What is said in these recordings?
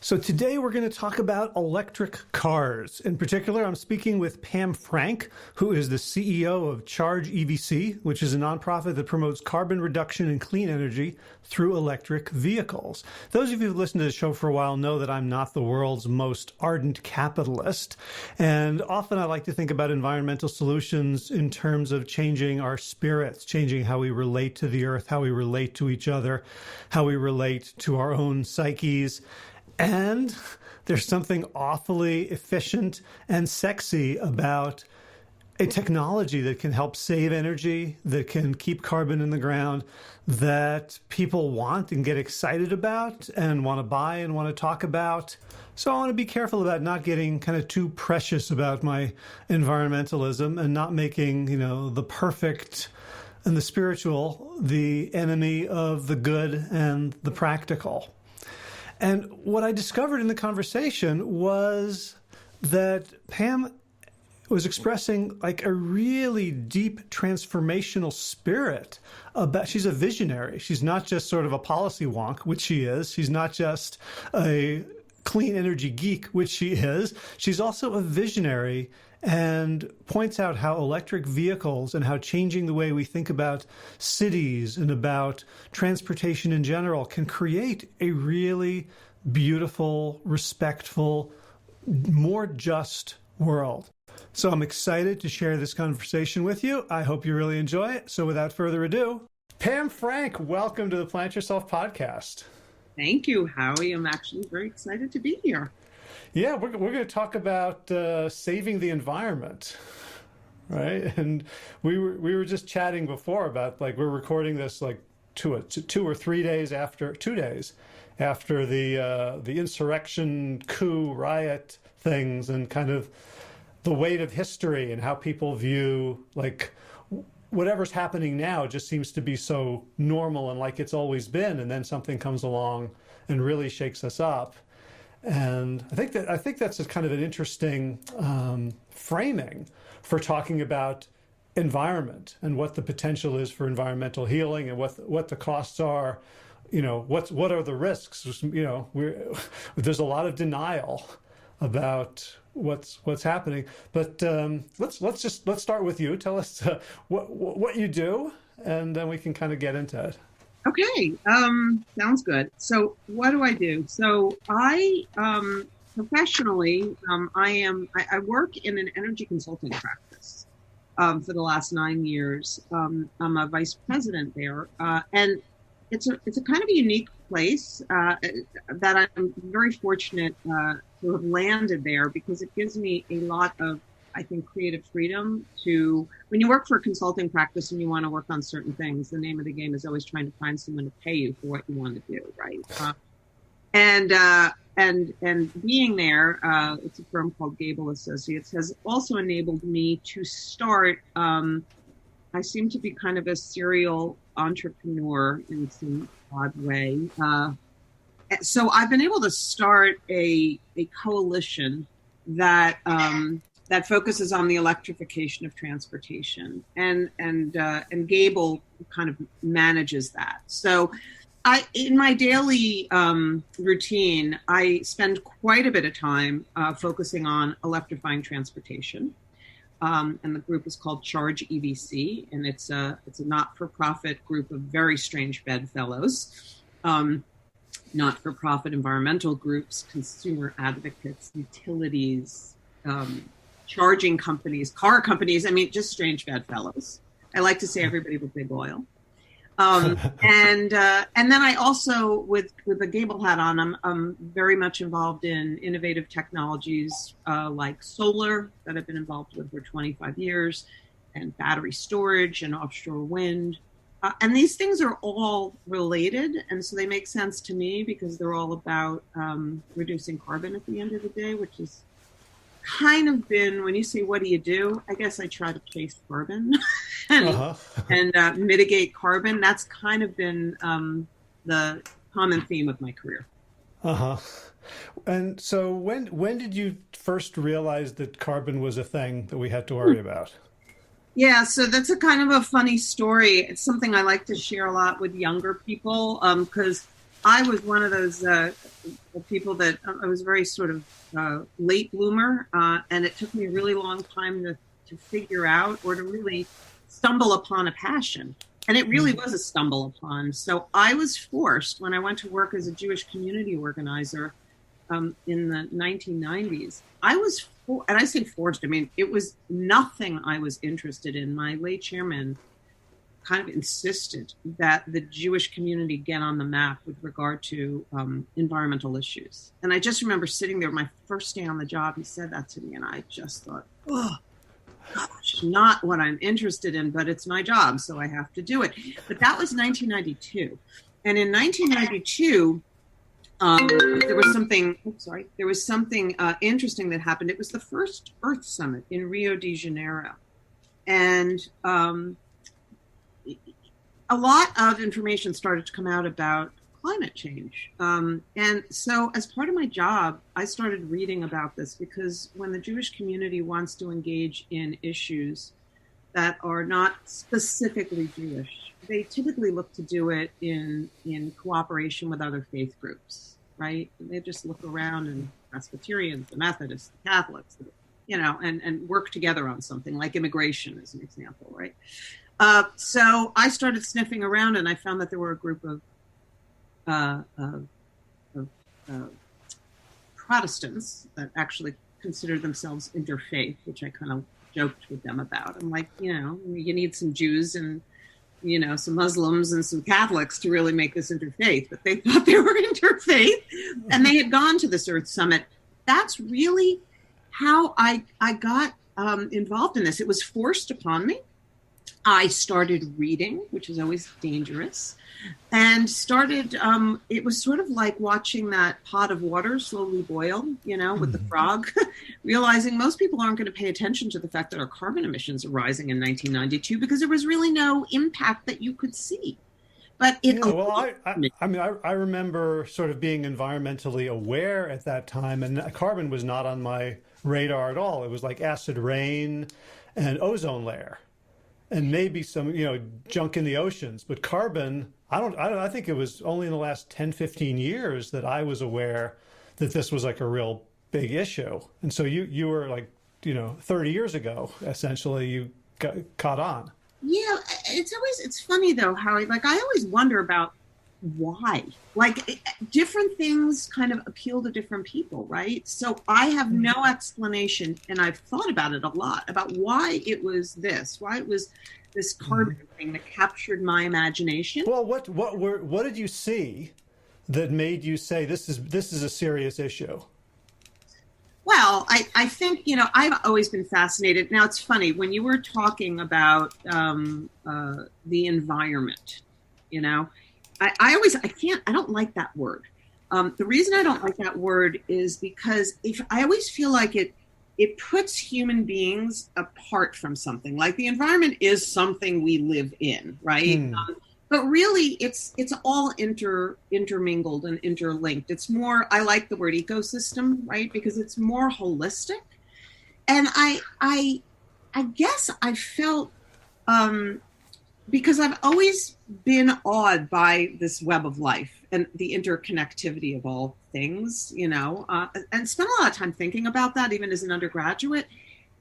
So today we're going to talk about electric cars. In particular, I'm speaking with Pam Frank, who is the CEO of Charge EVC, which is a nonprofit that promotes carbon reduction and clean energy through electric vehicles. Those of you who've listened to the show for a while know that I'm not the world's most ardent capitalist. And often I like to think about environmental solutions in terms of changing our spirits, changing how we relate to the earth, how we relate to each other, how we relate to our own psyches. And there's something awfully efficient and sexy about a technology that can help save energy, that can keep carbon in the ground, that people want and get excited about and want to buy and want to talk about. So I want to be careful about not getting kind of too precious about my environmentalism and not making, the perfect and the spiritual the enemy of the good and the practical. And what I discovered in the conversation was that Pam was expressing like a really deep transformational spirit about, she's a visionary. She's not just sort of a policy wonk, which she is. She's not just a clean energy geek, which she is. She's also a visionary and points out how electric vehicles and how changing the way we think about cities and about transportation in general can create a really beautiful, respectful, more just world. So I'm excited to share this conversation with you. I hope you really enjoy it. So without further ado, Pam Frank, welcome to the Plant Yourself podcast. Thank you, Howie. I'm actually very excited to be here. Yeah, we're going to talk about saving the environment, right? And we were just chatting before about like we're recording this like 2 or 3 days after 2 days after the insurrection coup riot things and kind of the weight of history and how people view like whatever's happening now just seems to be so normal and like it's always been, and then something comes along and really shakes us up. And I think that's a kind of an interesting framing for talking about environment and what the potential is for environmental healing and what the costs are. What are the risks? There's a lot of denial about what's happening. But let's start with you. Tell us what you do, and then we can kind of get into it. Okay, sounds good. So what do I do? So I professionally, I work in an energy consulting practice for the last 9 years. I'm a vice president there, and it's a kind of a unique place that I'm very fortunate to have landed there because it gives me a lot of, I think, creative freedom to, when you work for a consulting practice and you want to work on certain things, the name of the game is always trying to find someone to pay you for what you want to do, right? And being there, it's a firm called Gable Associates, has also enabled me to start, I seem to be kind of a serial entrepreneur in some odd way. So I've been able to start a coalition that focuses on the electrification of transportation, and Gable kind of manages that. So in my daily routine, I spend quite a bit of time focusing on electrifying transportation. And the group is called Charge EVC, and it's a not-for-profit group of very strange bedfellows. Not-for-profit environmental groups, consumer advocates, utilities, charging companies, car companies. I mean, just strange bedfellows. I like to say everybody but big oil. And then I also, with the Gable hat on, I'm very much involved in innovative technologies like solar that I've been involved with for 25 years, and battery storage and offshore wind. And these things are all related, and so they make sense to me because they're all about reducing carbon at the end of the day, which is kind of been, when you say, what do you do? I guess I try to chase carbon and mitigate carbon. That's kind of been the common theme of my career. And so when did you first realize that carbon was a thing that we had to worry about? Yeah, so that's a kind of a funny story. It's something I like to share a lot with younger people because I was one of those people that I was very sort of late bloomer, and it took me a really long time to figure out or to really stumble upon a passion. And it really was a stumble upon. So I was forced, when I went to work as a Jewish community organizer in the 1990s, and I say forced, I mean, it was nothing I was interested in. My late chairman kind of insisted that the Jewish community get on the map with regard to environmental issues. And I just remember sitting there, my first day on the job, he said that to me, and I just thought, oh, gosh, not what I'm interested in, but it's my job, so I have to do it. But that was 1992. And in 1992, there was something interesting that happened. It was the first Earth Summit in Rio de Janeiro. And a lot of information started to come out about climate change. And so as part of my job, I started reading about this, because when the Jewish community wants to engage in issues that are not specifically Jewish, they typically look to do it in cooperation with other faith groups, right? They just look around, and Presbyterians, the Methodists, the Catholics, and work together on something like immigration, as an example, right? So I started sniffing around, and I found that there were a group of Protestants that actually considered themselves interfaith, which I kind of joked with them about. I'm like, you need some Jews and, some Muslims and some Catholics to really make this interfaith, but they thought they were interfaith, and they had gone to this Earth Summit. That's really how I got involved in this. It was forced upon me. I started reading, which is always dangerous, and it was sort of like watching that pot of water slowly boil, with the frog, realizing most people aren't going to pay attention to the fact that our carbon emissions are rising in 1992 because there was really no impact that you could see. But I remember sort of being environmentally aware at that time, and carbon was not on my radar at all. It was like acid rain and ozone layer, and maybe some, junk in the oceans. But carbon, I think it was only in the last 10, 15 years that I was aware that this was like a real big issue. And so you were like, 30 years ago, essentially, you caught on. Yeah, it's funny though, how I always wonder about why. Different things kind of appeal to different people, right? So I have no explanation, and I've thought about it a lot, about why it was this carbon thing that captured my imagination. Well, what did you see that made you say this is a serious issue? Well, I think, I've always been fascinated. Now, it's funny, when you were talking about the environment, I don't like that word. The reason I don't like that word is because I always feel like it puts human beings apart from something. Like the environment is something we live in, right? But really, it's all intermingled and interlinked. It's more, I like the word ecosystem, right? Because it's more holistic. And I guess I felt, because I've always been awed by this web of life and the interconnectivity of all things, and spent a lot of time thinking about that, even as an undergraduate.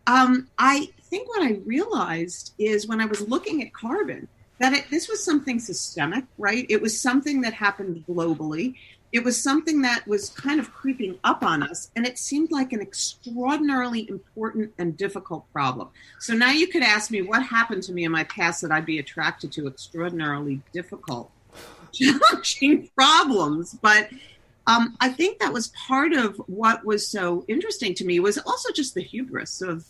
I think what I realized is when I was looking at carbon, that this was something systemic, right? It was something that happened globally. It was something that was kind of creeping up on us, and it seemed like an extraordinarily important and difficult problem. So now you could ask me what happened to me in my past that I'd be attracted to extraordinarily difficult, challenging problems. But I think that was part of what was so interesting to me, was also just the hubris of,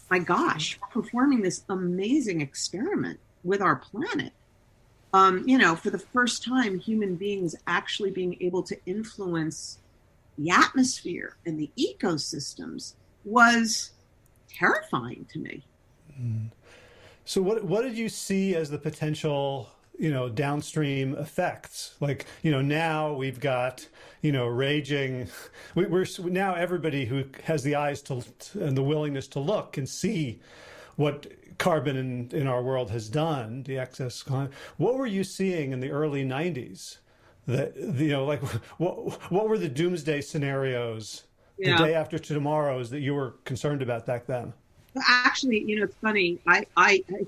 my gosh, we're performing this amazing experiment with our planet. For the first time, human beings actually being able to influence the atmosphere and the ecosystems was terrifying to me. So what did you see as the potential, downstream effects? Like, now we've got, raging, we're now everybody who has the eyes and the willingness to look can see what carbon in our world has done, the excess. What were you seeing in the early 90s that, like what were the doomsday scenarios the Yeah. day after tomorrow's that you were concerned about back then? Actually, it's funny. I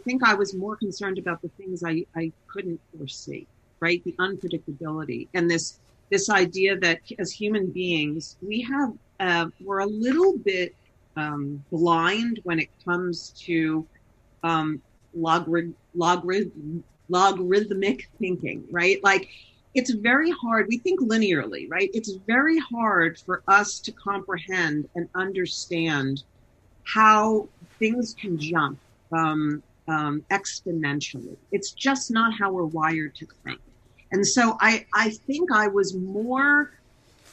think I was more concerned about the things I couldn't foresee, right? The unpredictability and this idea that as human beings, we're a little bit blind when it comes to logri- logarithmic thinking, right? Like it's very hard. We think linearly, right? It's very hard for us to comprehend and understand how things can jump exponentially. It's just not how we're wired to think. And so I think I was more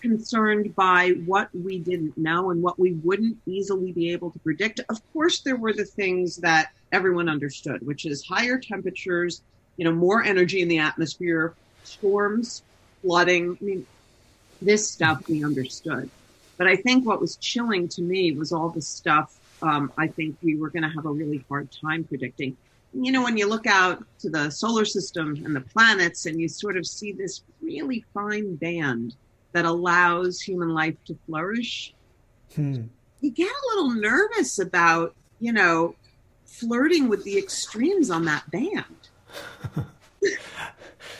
concerned by what we didn't know and what we wouldn't easily be able to predict. Of course, there were the things that everyone understood, which is higher temperatures, more energy in the atmosphere, storms, flooding. I mean, this stuff we understood. But I think what was chilling to me was all the stuff I think we were going to have a really hard time predicting. When you look out to the solar system and the planets and you sort of see this really fine band that allows human life to flourish, you get a little nervous about, flirting with the extremes on that band.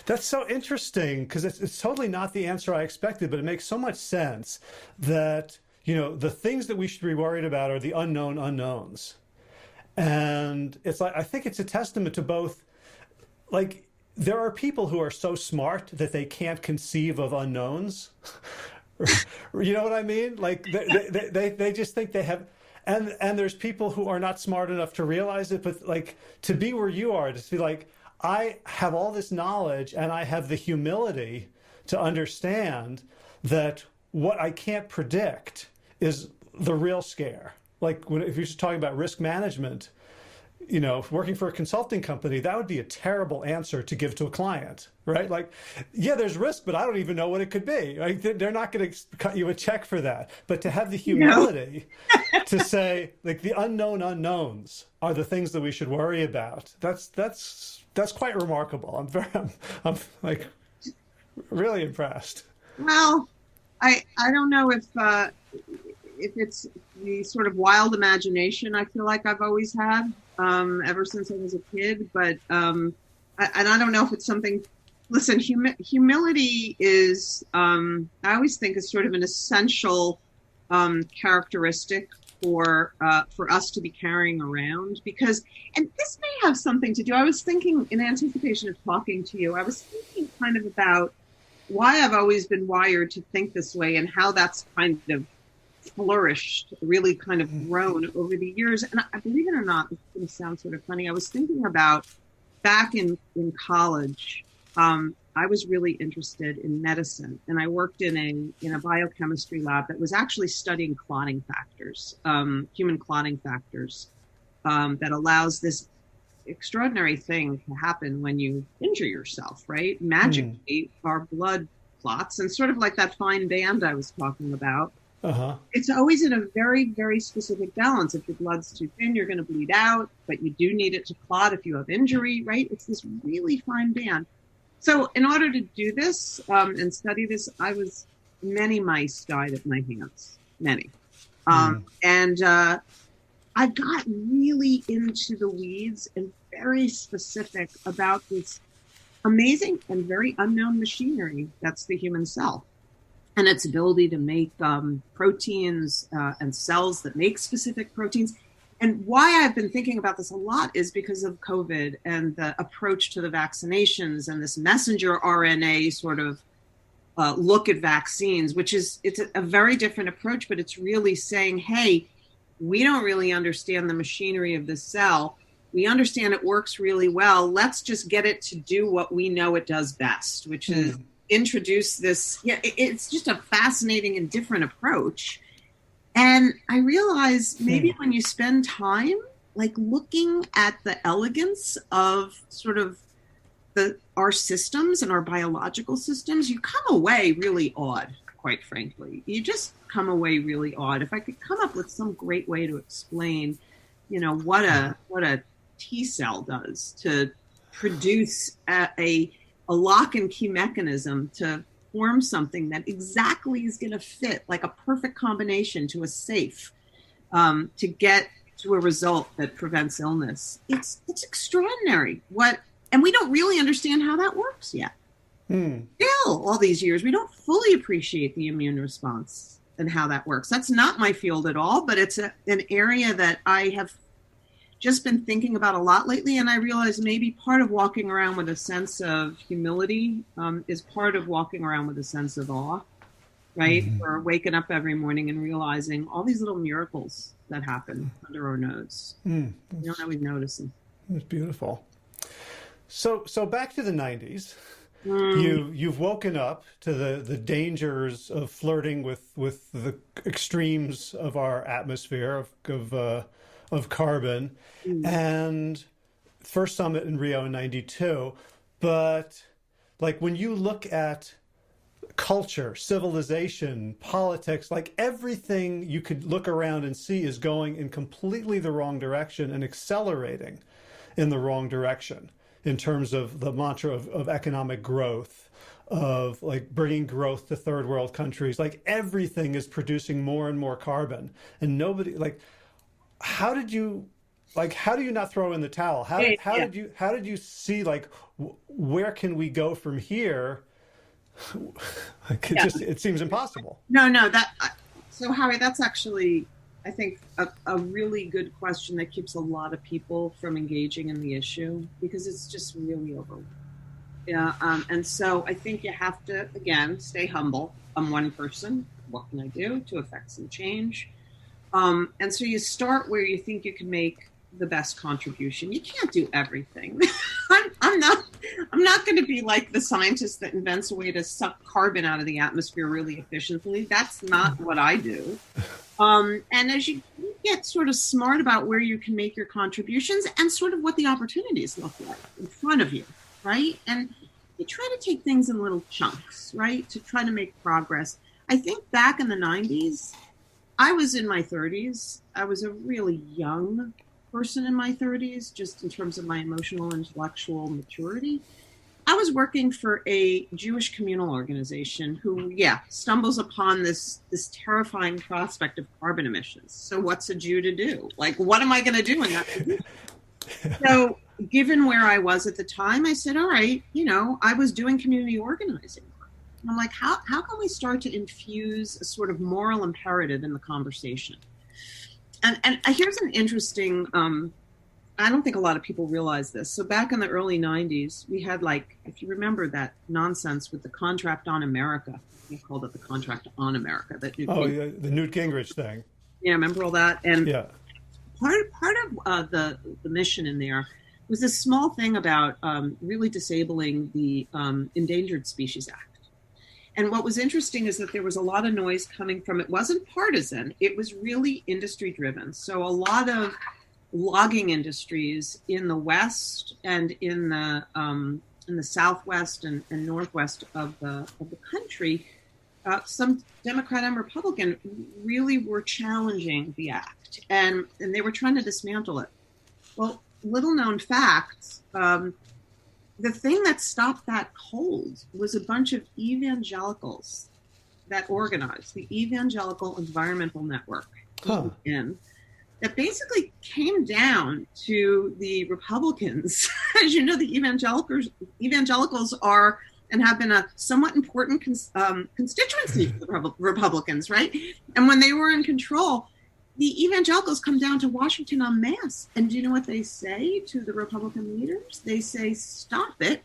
That's so interesting because it's totally not the answer I expected, but it makes so much sense that, the things that we should be worried about are the unknown unknowns. And it's like, I think it's a testament to both, like, there are people who are so smart that they can't conceive of unknowns. You know what I mean? Like they just think they have, and there's people who are not smart enough to realize it, but like to be where you are, to be like, I have all this knowledge and I have the humility to understand that what I can't predict is the real scare. Like if you're just talking about risk management, working for a consulting company, that would be a terrible answer to give to a client, right? Like, yeah, there's risk, but I don't even know what it could be. Like, they're not going to cut you a check for that. But to have the humility to say, like, the unknown unknowns are the things that we should worry about. That's quite remarkable. I'm like really impressed. Well, I don't know if it's the sort of wild imagination I feel like I've always had ever since I was a kid. But and I don't know if it's something. Listen, humility is I always think is sort of an essential characteristic for us to be carrying around because, and this may have something to do. I was thinking in anticipation of talking to you. I was thinking kind of about why I've always been wired to think this way and how that's kind of flourished, really kind of grown over the years. And I believe it or not, it's going to sound sort of funny. I was thinking about back in college, I was really interested in medicine, and I worked in a biochemistry lab that was actually studying clotting factors, human clotting factors, that allows this extraordinary thing to happen when you injure yourself, right? Magically, our blood clots, and sort of like that fine band I was talking about. Uh-huh. It's always in a very, very specific balance. If your blood's too thin, you're going to bleed out, but you do need it to clot if you have injury, right? It's this really fine band. So in order to do this and study this, many mice died at my hands, many. And I got really into the weeds and very specific about this amazing and very unknown machinery that's the human cell and its ability to make proteins and cells that make specific proteins. And why I've been thinking about this a lot is because of COVID and the approach to the vaccinations and this messenger RNA sort of look at vaccines, it's a very different approach, but it's really saying, hey, we don't really understand the machinery of the cell. We understand it works really well. Let's just get it to do what we know it does best, which is introduce this. Yeah, it's just a fascinating and different approach. And I realize maybe when you spend time like looking at the elegance of sort of our systems and our biological systems, you come away really awed, quite frankly. You just come away really awed. If I could come up with some great way to explain, what a T cell does to produce a a lock and key mechanism to form something that exactly is going to fit like a perfect combination to a safe to get to a result that prevents illness. It's extraordinary. And we don't really understand how that works yet. Still, all these years, we don't fully appreciate the immune response and how that works. That's not my field at all, but it's an area that I have just been thinking about a lot lately. And I realize maybe part of walking around with a sense of humility is part of walking around with a sense of awe, right? Or waking up every morning and realizing all these little miracles that happen under our nose. You don't always notice them. It's beautiful. So back to the 90s. You've woken up to the dangers of flirting with the extremes of our atmosphere of carbon, and first summit in Rio in '92. But like when you look at culture, civilization, politics, like everything you could look around and see is going in completely the wrong direction and accelerating in the wrong direction. In terms of the mantra of economic growth, of like bringing growth to third world countries, like everything is producing more and more carbon, and nobody how do you not throw in the towel? How did you see like where can we go from here? It seems impossible. No, so Howie, that's actually, I think, a really good question that keeps a lot of people from engaging in the issue because it's just really overwhelming. Yeah, and so I think you have to, again, stay humble. I'm one person. What can I do to affect some change? And so you start where you think you can make the best contribution. You can't do everything. I'm not going to be like the scientist that invents a way to suck carbon out of the atmosphere really efficiently. That's not what I do. And as you get sort of smart about where you can make your contributions and sort of what the opportunities look like in front of you, right? And you try to take things in little chunks, right, to try to make progress. I think back in the 90s, I was in my 30s. I was a really young person in my 30s, just in terms of my emotional, intellectual maturity. I was working for a Jewish communal organization who, stumbles upon this terrifying prospect of carbon emissions. So what's a Jew to do? Like, what am I going to do in that position? So given where I was at the time, I said, all right, I was doing community organizing. And I'm like, how can we start to infuse a sort of moral imperative in the conversation? And here's an interesting, I don't think a lot of people realize this. So back in the early 90s, we had if you remember that nonsense with the contract on America, we called it the contract on America. The Newt Gingrich thing. Yeah, remember all that? And part of the mission in there was this small thing about really disabling the Endangered Species Act. And what was interesting is that there was a lot of noise coming from, it wasn't partisan, it was really industry driven. So a lot of logging industries in the West and in the Southwest and Northwest of the country, some Democrat and Republican really were challenging the act, and they were trying to dismantle it. Well, little known facts, the thing that stopped that cold was a bunch of evangelicals that organized the Evangelical Environmental Network, that basically came down to the Republicans. As you know, the evangelicals are and have been a somewhat important constituency for the Republicans, right? And when they were in control, the evangelicals come down to Washington en masse. And do you know what they say to the Republican leaders? They say, stop it.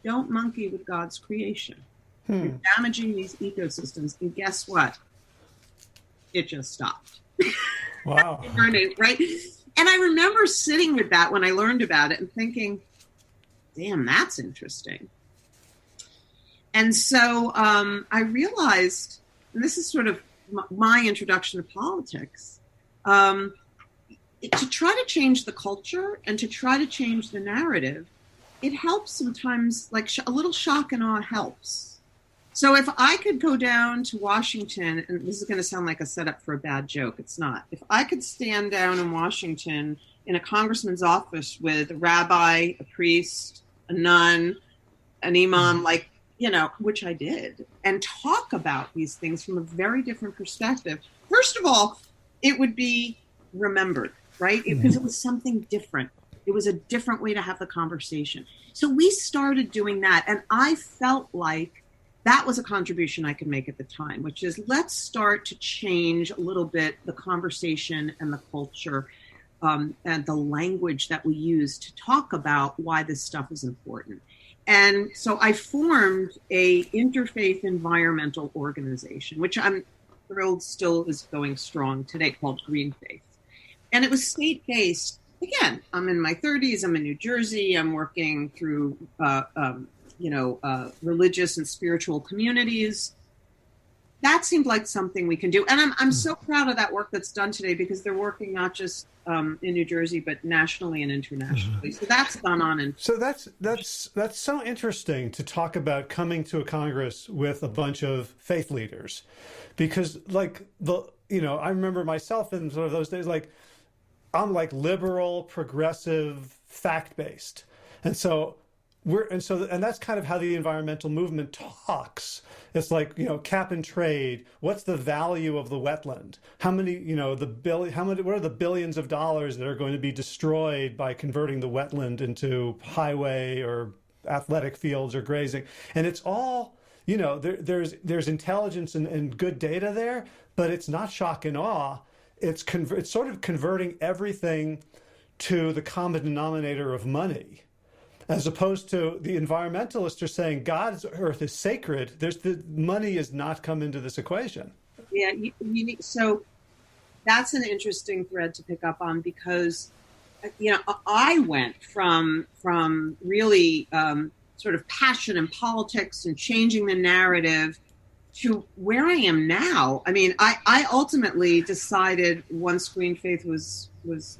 Don't monkey with God's creation. You're damaging these ecosystems. And guess what? It just stopped. Wow. Right? And I remember sitting with that when I learned about it and thinking, damn, that's interesting. And so I realized, and this is sort of my introduction to politics, to try to change the culture and to try to change the narrative, it helps sometimes, a little shock and awe helps. So if I could go down to Washington, and this is going to sound like a setup for a bad joke, it's not. If I could stand down in Washington in a congressman's office with a rabbi, a priest, a nun, an imam, like, which I did, and talk about these things from a very different perspective. First of all, it would be remembered, right? Because it was something different. It was a different way to have the conversation. So we started doing that. And I felt like that was a contribution I could make at the time, which is let's start to change a little bit the conversation and the culture and the language that we use to talk about why this stuff is important. And so I formed a interfaith environmental organization, which I'm thrilled still is going strong today, called Green Faith. And it was state-based. Again, I'm in my 30s. I'm in New Jersey. I'm working through, religious and spiritual communities. That seemed like something we can do. And I'm so proud of that work that's done today, because they're working not just in New Jersey, but nationally and internationally. So that's gone on. And so that's so interesting to talk about coming to a Congress with a bunch of faith leaders, because I remember myself in sort of those days, like I'm like liberal, progressive, fact-based. And that's kind of how the environmental movement talks. It's like, cap and trade. What's the value of the wetland? How many, what are the billions of dollars that are going to be destroyed by converting the wetland into highway or athletic fields or grazing? And it's all, there's intelligence and good data there, but it's not shock and awe. It's sort of converting everything to the common denominator of money. As opposed to the environmentalists are saying God's earth is sacred. The money has not come into this equation. Yeah, so that's an interesting thread to pick up on, because I went from really sort of passion in politics and changing the narrative to where I am now. I mean, I ultimately decided once Green Faith was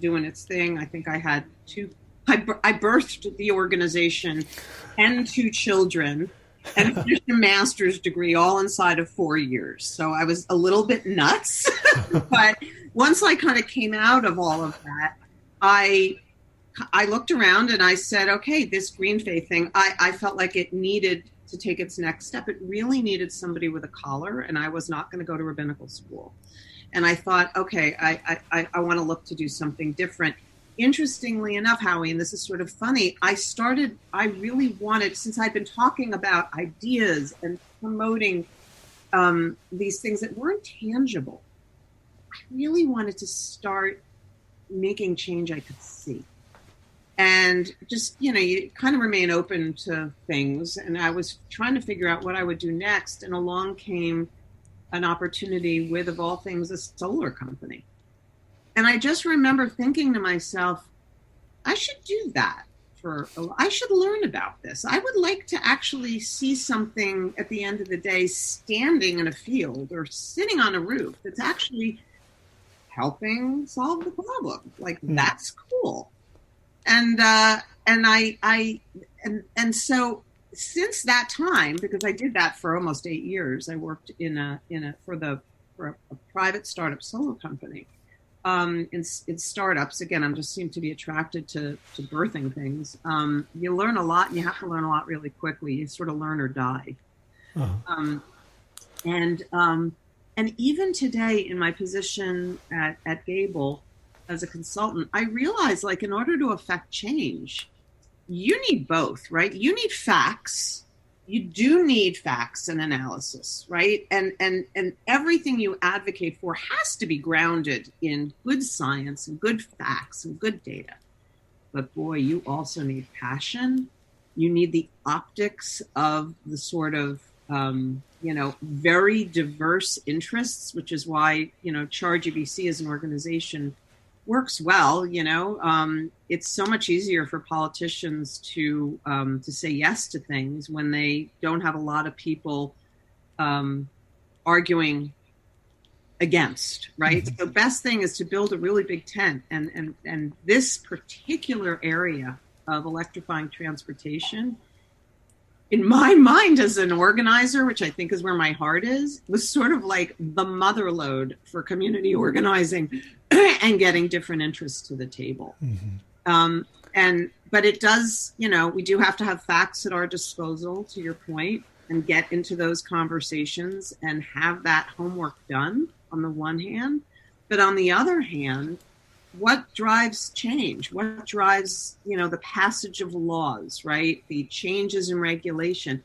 doing its thing, I think I had I birthed the organization and 2 children and finished a master's degree all inside of 4 years. So I was a little bit nuts. But once I kind of came out of all of that, I looked around and I said, okay, this Green Faith thing, I felt like it needed to take its next step. It really needed somebody with a collar, and I was not going to go to rabbinical school. And I thought, okay, I want to look to do something different. Interestingly enough, Howie, and this is sort of funny, I really wanted, since I'd been talking about ideas and promoting these things that weren't tangible, I really wanted to start making change I could see. And just, you kind of remain open to things. And I was trying to figure out what I would do next. And along came an opportunity with, of all things, a solar company. And I just remember thinking to myself, I should do that. I should learn about this. I would like to actually see something at the end of the day standing in a field or sitting on a roof that's actually helping solve the problem. Like, that's cool. And so since that time, because I did that for almost 8 years, I worked for a private startup solar company. In startups, again, I just seem to be attracted to birthing things. You learn a lot, and you have to learn a lot really quickly. You sort of learn or die. Uh-huh. And even today, in my position at Gable as a consultant, I realize, like, in order to affect change, you need both, right? You need facts. You do need facts and analysis, right? And everything you advocate for has to be grounded in good science and good facts and good data. But boy, you also need passion. You need the optics of the sort of, very diverse interests, which is why, Charge EBC as an organization works well. It's so much easier for politicians to say yes to things when they don't have a lot of people arguing against, right? Mm-hmm. The best thing is to build a really big tent, and this particular area of electrifying transportation, in my mind as an organizer, which I think is where my heart is, was sort of like the mother lode for community organizing and getting different interests to the table. Mm-hmm. but it does, we do have to have facts at our disposal, to your point, and get into those conversations and have that homework done on the one hand. But on the other hand, what drives change? What drives, the passage of laws, right? The changes in regulation.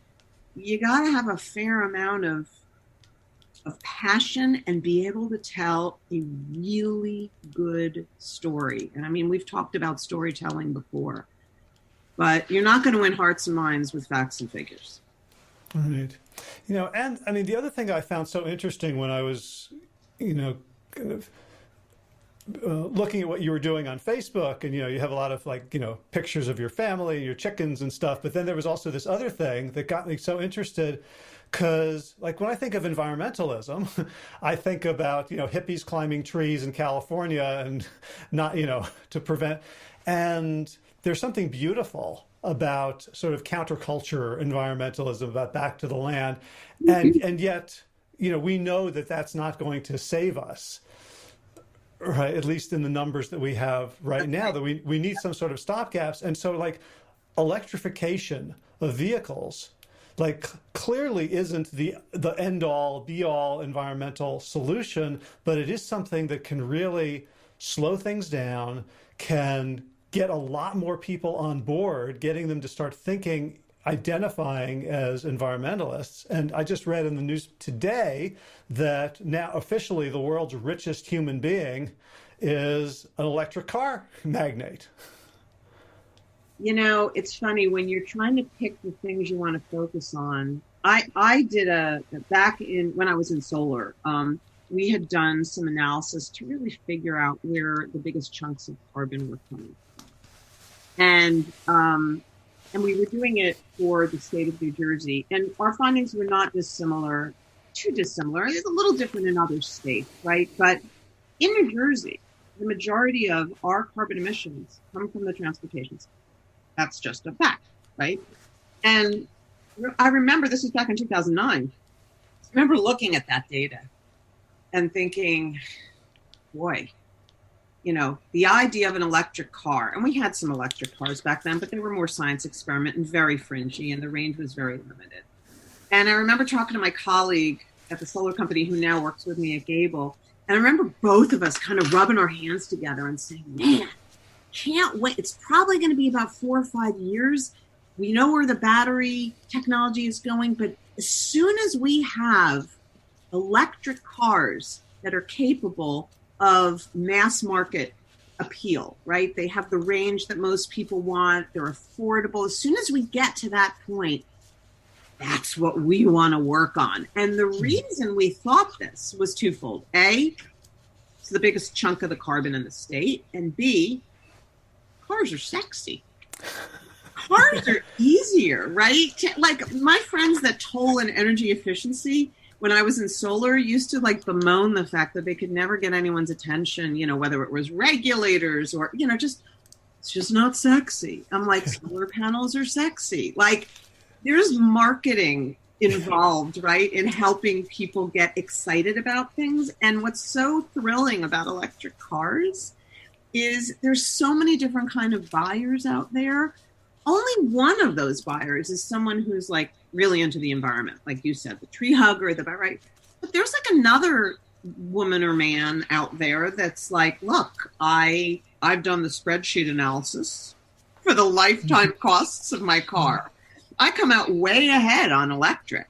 You got to have a fair amount of passion and be able to tell a really good story. And I mean, we've talked about storytelling before, but you're not going to win hearts and minds with facts and figures. Right. And I mean, the other thing I found so interesting when I was, kind of looking at what you were doing on Facebook, and, you have a lot of pictures of your family, your chickens and stuff. But then there was also this other thing that got me so interested. Because, when I think of environmentalism, I think about, hippies climbing trees in California and not, to prevent. And there's something beautiful about sort of counterculture environmentalism, about back to the land. And yet, we know that that's not going to save us, right? At least in the numbers that we have right now, that we need some sort of stopgaps. And so, electrification of vehicles clearly isn't the end all be all environmental solution, but it is something that can really slow things down, can get a lot more people on board, getting them to start thinking, identifying as environmentalists. And I just read in the news today that now officially the world's richest human being is an electric car magnate. It's funny when you're trying to pick the things you want to focus on. I did when I was in solar, we had done some analysis to really figure out where the biggest chunks of carbon were coming from. And we were doing it for the state of New Jersey. And our findings were not too dissimilar. It's a little different in other states, right? But in New Jersey, the majority of our carbon emissions come from the transportation sector. That's just a fact, right? And I remember, this was back in 2009. I remember looking at that data and thinking, boy, the idea of an electric car, and we had some electric cars back then, but they were more science experiment and very fringy, and the range was very limited. And I remember talking to my colleague at the solar company who now works with me at Gable, and I remember both of us kind of rubbing our hands together and saying, man, can't wait. It's probably going to be about 4 or 5 years. We know where the battery technology is going, but as soon as we have electric cars that are capable of mass market appeal, right? They have the range that most people want. They're affordable. As soon as we get to that point, that's what we want to work on. And the reason we thought this was twofold. A, it's the biggest chunk of the carbon in the state. And B, cars are sexy. Cars are easier, right? My friends that toll in energy efficiency, when I was in solar, used to bemoan the fact that they could never get anyone's attention, whether it was regulators or, it's just not sexy. I'm like, solar panels are sexy. There's marketing involved, right, in helping people get excited about things. And what's so thrilling about electric cars is there's so many different kind of buyers out there. Only one of those buyers is someone who's really into the environment, like you said, the tree hugger, right? But there's another woman or man out there that's look, I've done the spreadsheet analysis for the lifetime costs of my car. I come out way ahead on electric.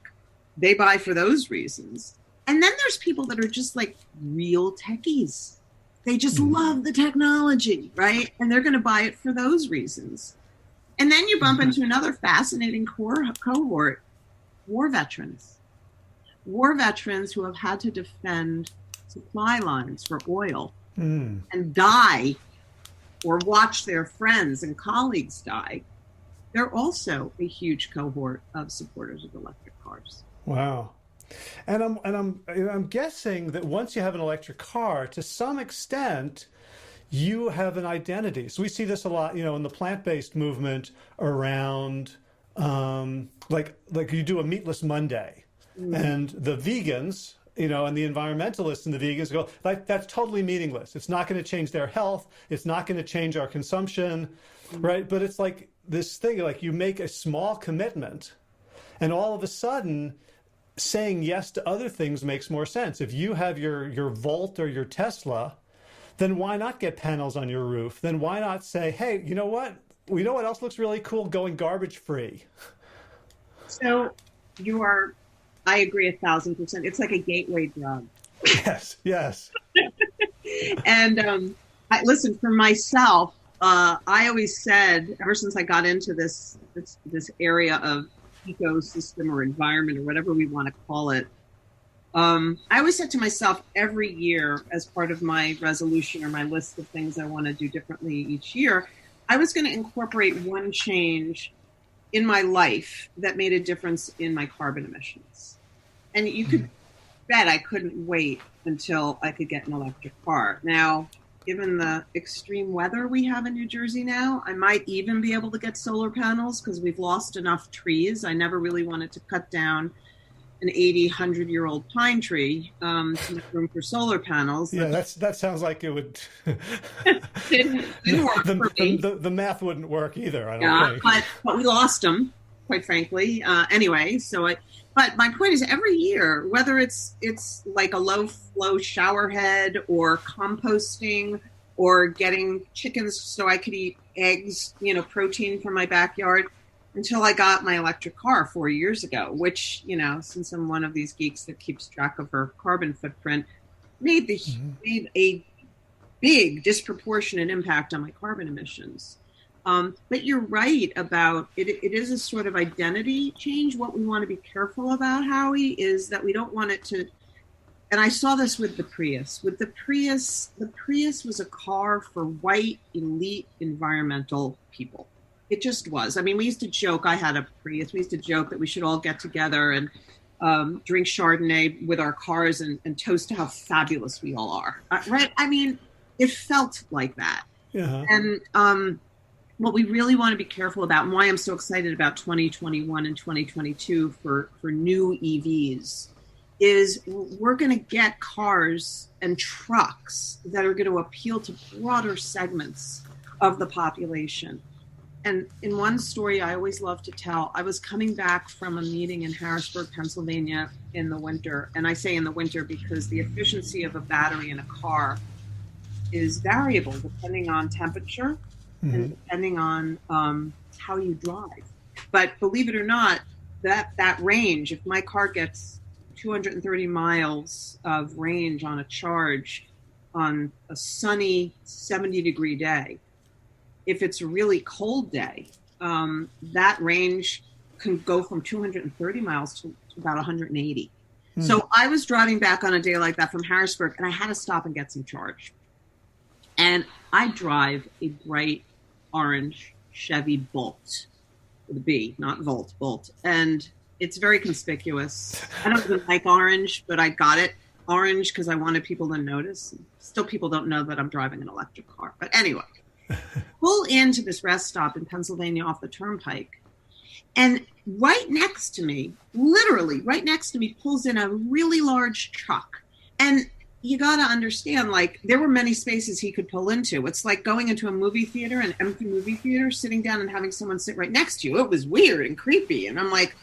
They buy for those reasons. And then there's people that are just real techies. They just love the technology, right? And they're going to buy it for those reasons. And then you bump into another fascinating cohort, war veterans. War veterans who have had to defend supply lines for oil and die or watch their friends and colleagues die. They're also a huge cohort of supporters of electric cars. Wow. And I'm guessing that once you have an electric car, to some extent, you have an identity. So we see this a lot, in the plant-based movement around, you do a Meatless Monday, and the vegans and the environmentalists and the vegans go, like, that's totally meaningless. It's not going to change their health. It's not going to change our consumption, right? But it's like this thing, like you make a small commitment and all of a sudden saying yes to other things makes more sense. If you have your Volt or your Tesla, then why not get panels on your roof? Then why not say, hey, you know what? We know what else looks really cool? Going garbage free. So I agree 1,000%. It's like a gateway drug. Yes. And listen, for myself, I always said, ever since I got into this area of ecosystem or environment or whatever we want to call it, I always said to myself every year, as part of my resolution or my list of things I want to do differently each year, I was going to incorporate one change in my life that made a difference in my carbon emissions. And you could bet I couldn't wait until I could get an electric car. Now, given the extreme weather we have in New Jersey now, I might even be able to get solar panels because we've lost enough trees. I never really wanted to cut down an 80, 100-year-old pine tree to make room for solar panels. Yeah, that sounds like it would... didn't work for me. The math wouldn't work either, I don't think. But we lost them, quite frankly. Anyway, but my point is, every year, whether it's like a low-flow shower head or composting or getting chickens so I could eat eggs, protein from my backyard, until I got my electric car 4 years ago, which, since I'm one of these geeks that keeps track of her carbon footprint, made a big disproportionate impact on my carbon emissions. But you're right about it. It is a sort of identity change. What we want to be careful about, Howie, is that we don't want it to, and I saw this with the Prius. The Prius was a car for white, elite, environmental people. It just was. I mean, we used to joke, I had a Prius, we used to joke that we should all get together and drink Chardonnay with our cars and toast to how fabulous we all are. Right? I mean, it felt like that. Yeah. And what we really want to be careful about, and why I'm so excited about 2021 and 2022 for new EVs, is we're going to get cars and trucks that are going to appeal to broader segments of the population. And in one story I always love to tell, I was coming back from a meeting in Harrisburg, Pennsylvania in the winter. And I say in the winter because the efficiency of a battery in a car is variable depending on temperature and depending on how you drive. But believe it or not, that range, if my car gets 230 miles of range on a charge on a sunny 70-degree day, if it's a really cold day, that range can go from 230 miles to about 180. So I was driving back on a day like that from Harrisburg, and I had to stop and get some charge. And I drive a bright orange Chevy Bolt, with a B, not Volt, Bolt. And it's very conspicuous. I don't even like orange, but I got it orange because I wanted people to notice. Still, people don't know that I'm driving an electric car. But anyway. Pull into this rest stop in Pennsylvania off the turnpike. And right next to me, literally right next to me, pulls in a really large truck. And you got to understand, like, there were many spaces he could pull into. It's like going into a movie theater, an empty movie theater, sitting down and having someone sit right next to you. It was weird and creepy. And I'm like,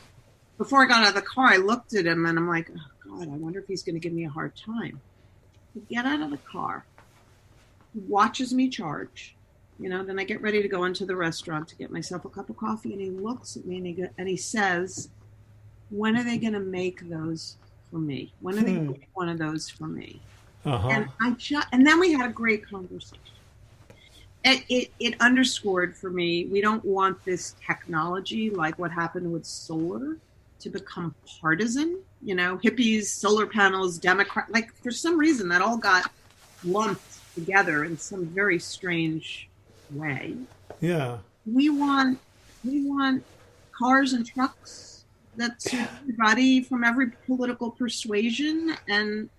before I got out of the car, I looked at him and I'm like, oh, God, I wonder if he's going to give me a hard time. I get out of the car. He watches me charge. Then I get ready to go into the restaurant to get myself a cup of coffee, and he looks at me and he says, when are they going to make those for me? When are they going to make one of those for me? And and then we had a great conversation. It underscored for me, we don't want this technology, like what happened with solar, to become partisan. Hippies, solar panels, Democrat, like for some reason that all got lumped together in some very strange way. Yeah. We want cars and trucks that suit everybody from every political persuasion, and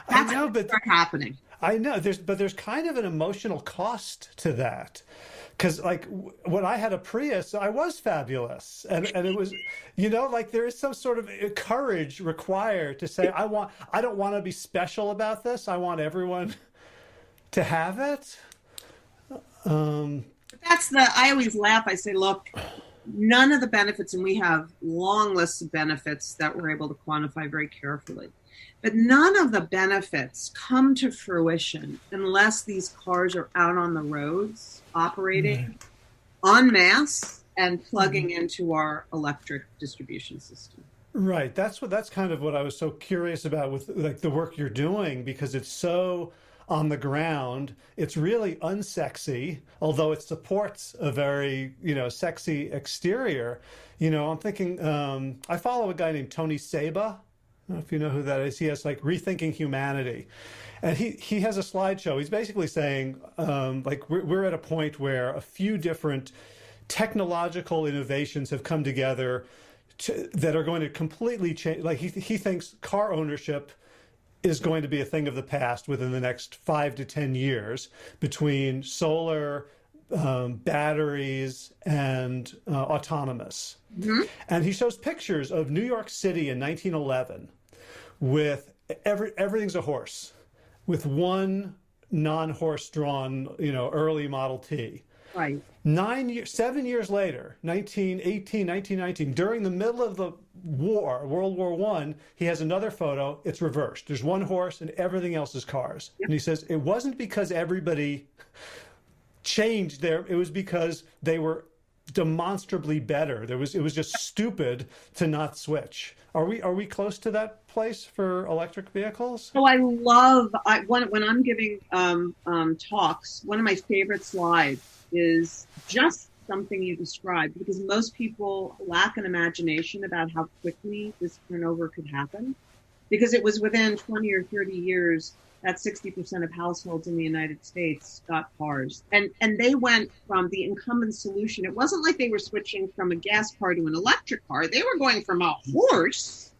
that's what's happening. I know there's kind of an emotional cost to that. Because like when I had a Prius, I was fabulous, and it was, like there is some sort of courage required to say I don't want to be special about this. I want everyone to have it. I always laugh. I say, look, none of the benefits, and we have long lists of benefits that we're able to quantify very carefully, but none of the benefits come to fruition unless these cars are out on the roads operating en masse and plugging into our electric distribution system. Right. That's kind of what I was so curious about with like the work you're doing, because it's so on the ground. It's really unsexy, although it supports a very, sexy exterior. I'm thinking, I follow a guy named Tony Seba. I don't know if you know who that is. He has like Rethinking Humanity. And he has a slideshow. He's basically saying, like, we're at a point where a few different technological innovations have come together that are going to completely change. Like, he thinks car ownership is going to be a thing of the past within the next 5 to 10 years between solar, batteries, and autonomous. Mm-hmm. And he shows pictures of New York City in 1911 with everything's a horse, with one non-horse drawn, early Model T. Right. 7 years later, 1918, 1919, during the middle of the war, World War I, he has another photo. It's reversed. There's one horse and everything else is cars. Yep. And he says it wasn't because everybody changed it was because they were demonstrably better. It was just stupid to not switch. Are we close to that place for electric vehicles? So I love when I'm giving talks. One of my favorite slides is just something you described, because most people lack an imagination about how quickly this turnover could happen, because it was within 20 or 30 years that 60% of households in the United States got cars. And they went from the incumbent solution. It wasn't like they were switching from a gas car to an electric car. They were going from a horse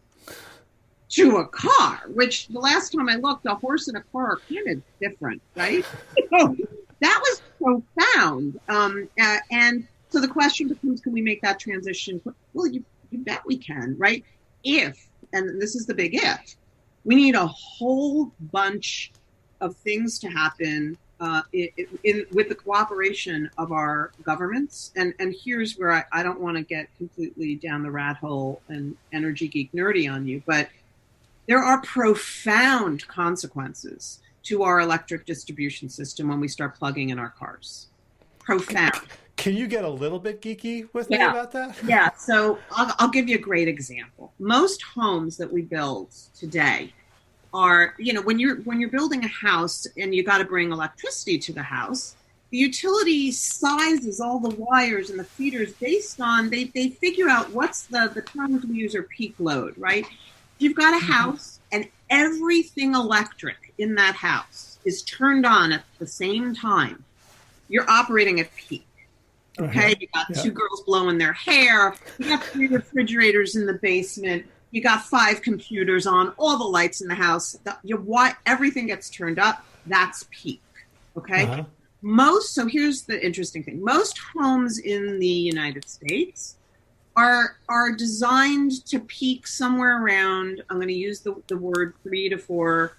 to a car, which the last time I looked, a horse and a car are kind of different, right? So that was profound. And so the question becomes, can we make that transition? Well, you bet we can, right? If, and this is the big if, we need a whole bunch of things to happen with the cooperation of our governments. And here's where I don't want to get completely down the rat hole and energy geek nerdy on you, but there are profound consequences to our electric distribution system when we start plugging in our cars. Profound. Can you get a little bit geeky with me about that? Yeah. So I'll give you a great example. Most homes that we build today are, when you're building a house and you got to bring electricity to the house, the utility sizes all the wires and the feeders based on, they figure out what's the terms we use are peak load, right? If you've got a house and everything electric in that house is turned on at the same time, you're operating at peak. Okay, you got two girls blowing their hair, you got 3 refrigerators in the basement, you got 5 computers on, all the lights in the house, everything gets turned up, that's peak. Okay? So here's the interesting thing. Most homes in the United States are designed to peak somewhere around, I'm going to use the word 3 to 4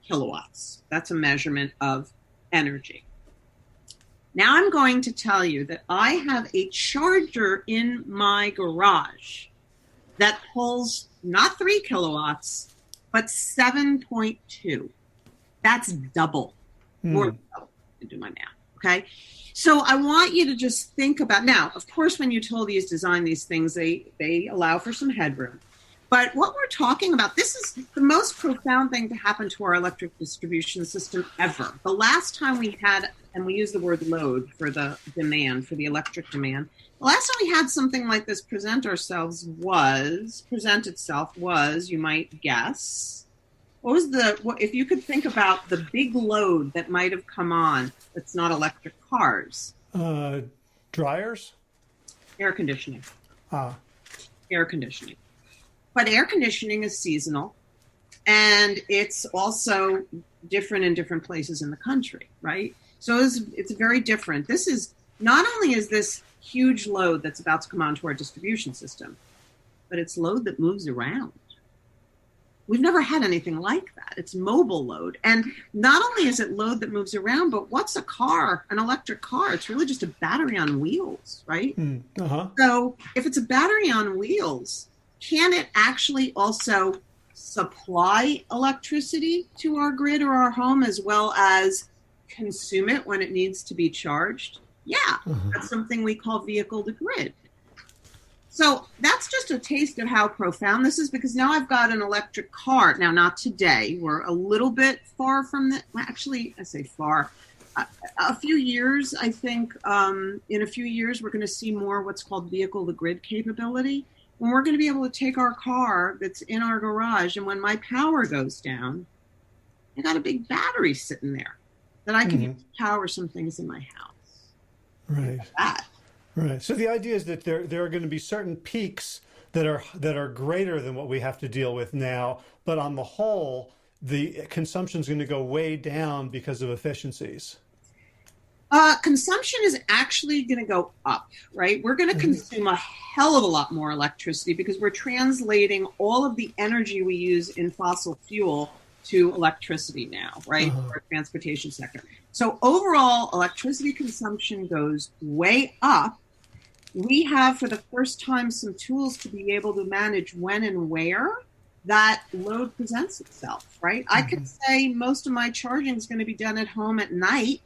kilowatts. That's a measurement of energy. Now I'm going to tell you that I have a charger in my garage that pulls not 3 kilowatts, but 7.2. That's double. More than double, to do my math. Okay? So I want you to just think about, now, of course, when utilities design these things, they allow for some headroom. But what we're talking about, this is the most profound thing to happen to our electric distribution system ever. The last time we had, and we use the word load for the demand, for the electric demand, the last time we had something like this present itself was, you might guess, if you could think about the big load that might have come on that's not electric cars. Dryers? Air conditioning. Air conditioning. But air conditioning is seasonal. And it's also different in different places in the country, right? So it's very different. This is not only is this huge load that's about to come onto our distribution system, but it's load that moves around. We've never had anything like that. It's mobile load. And not only is it load that moves around, but what's a car, an electric car? It's really just a battery on wheels, right? Uh-huh. So if it's a battery on wheels, can it actually also supply electricity to our grid or our home as well as consume it when it needs to be charged? Yeah, that's something we call vehicle to grid. So that's just a taste of how profound this is, because now I've got an electric car. Now, not today. We're a little bit far from that. Well, actually, I say far. A few years, I think, in a few years, we're going to see more what's called vehicle to grid capability. When we're going to be able to take our car that's in our garage, and when my power goes down, I got a big battery sitting there that I can use to power some things in my house. Right. Like that. Right. So the idea is that there are going to be certain peaks that are greater than what we have to deal with now, but on the whole, the consumption is going to go way down because of efficiencies. Consumption is actually going to go up, right? We're going to consume a hell of a lot more electricity because we're translating all of the energy we use in fossil fuel to electricity now, right? For our transportation sector. So overall, electricity consumption goes way up. We have, for the first time, some tools to be able to manage when and where that load presents itself, right? I could say most of my charging is going to be done at home at night.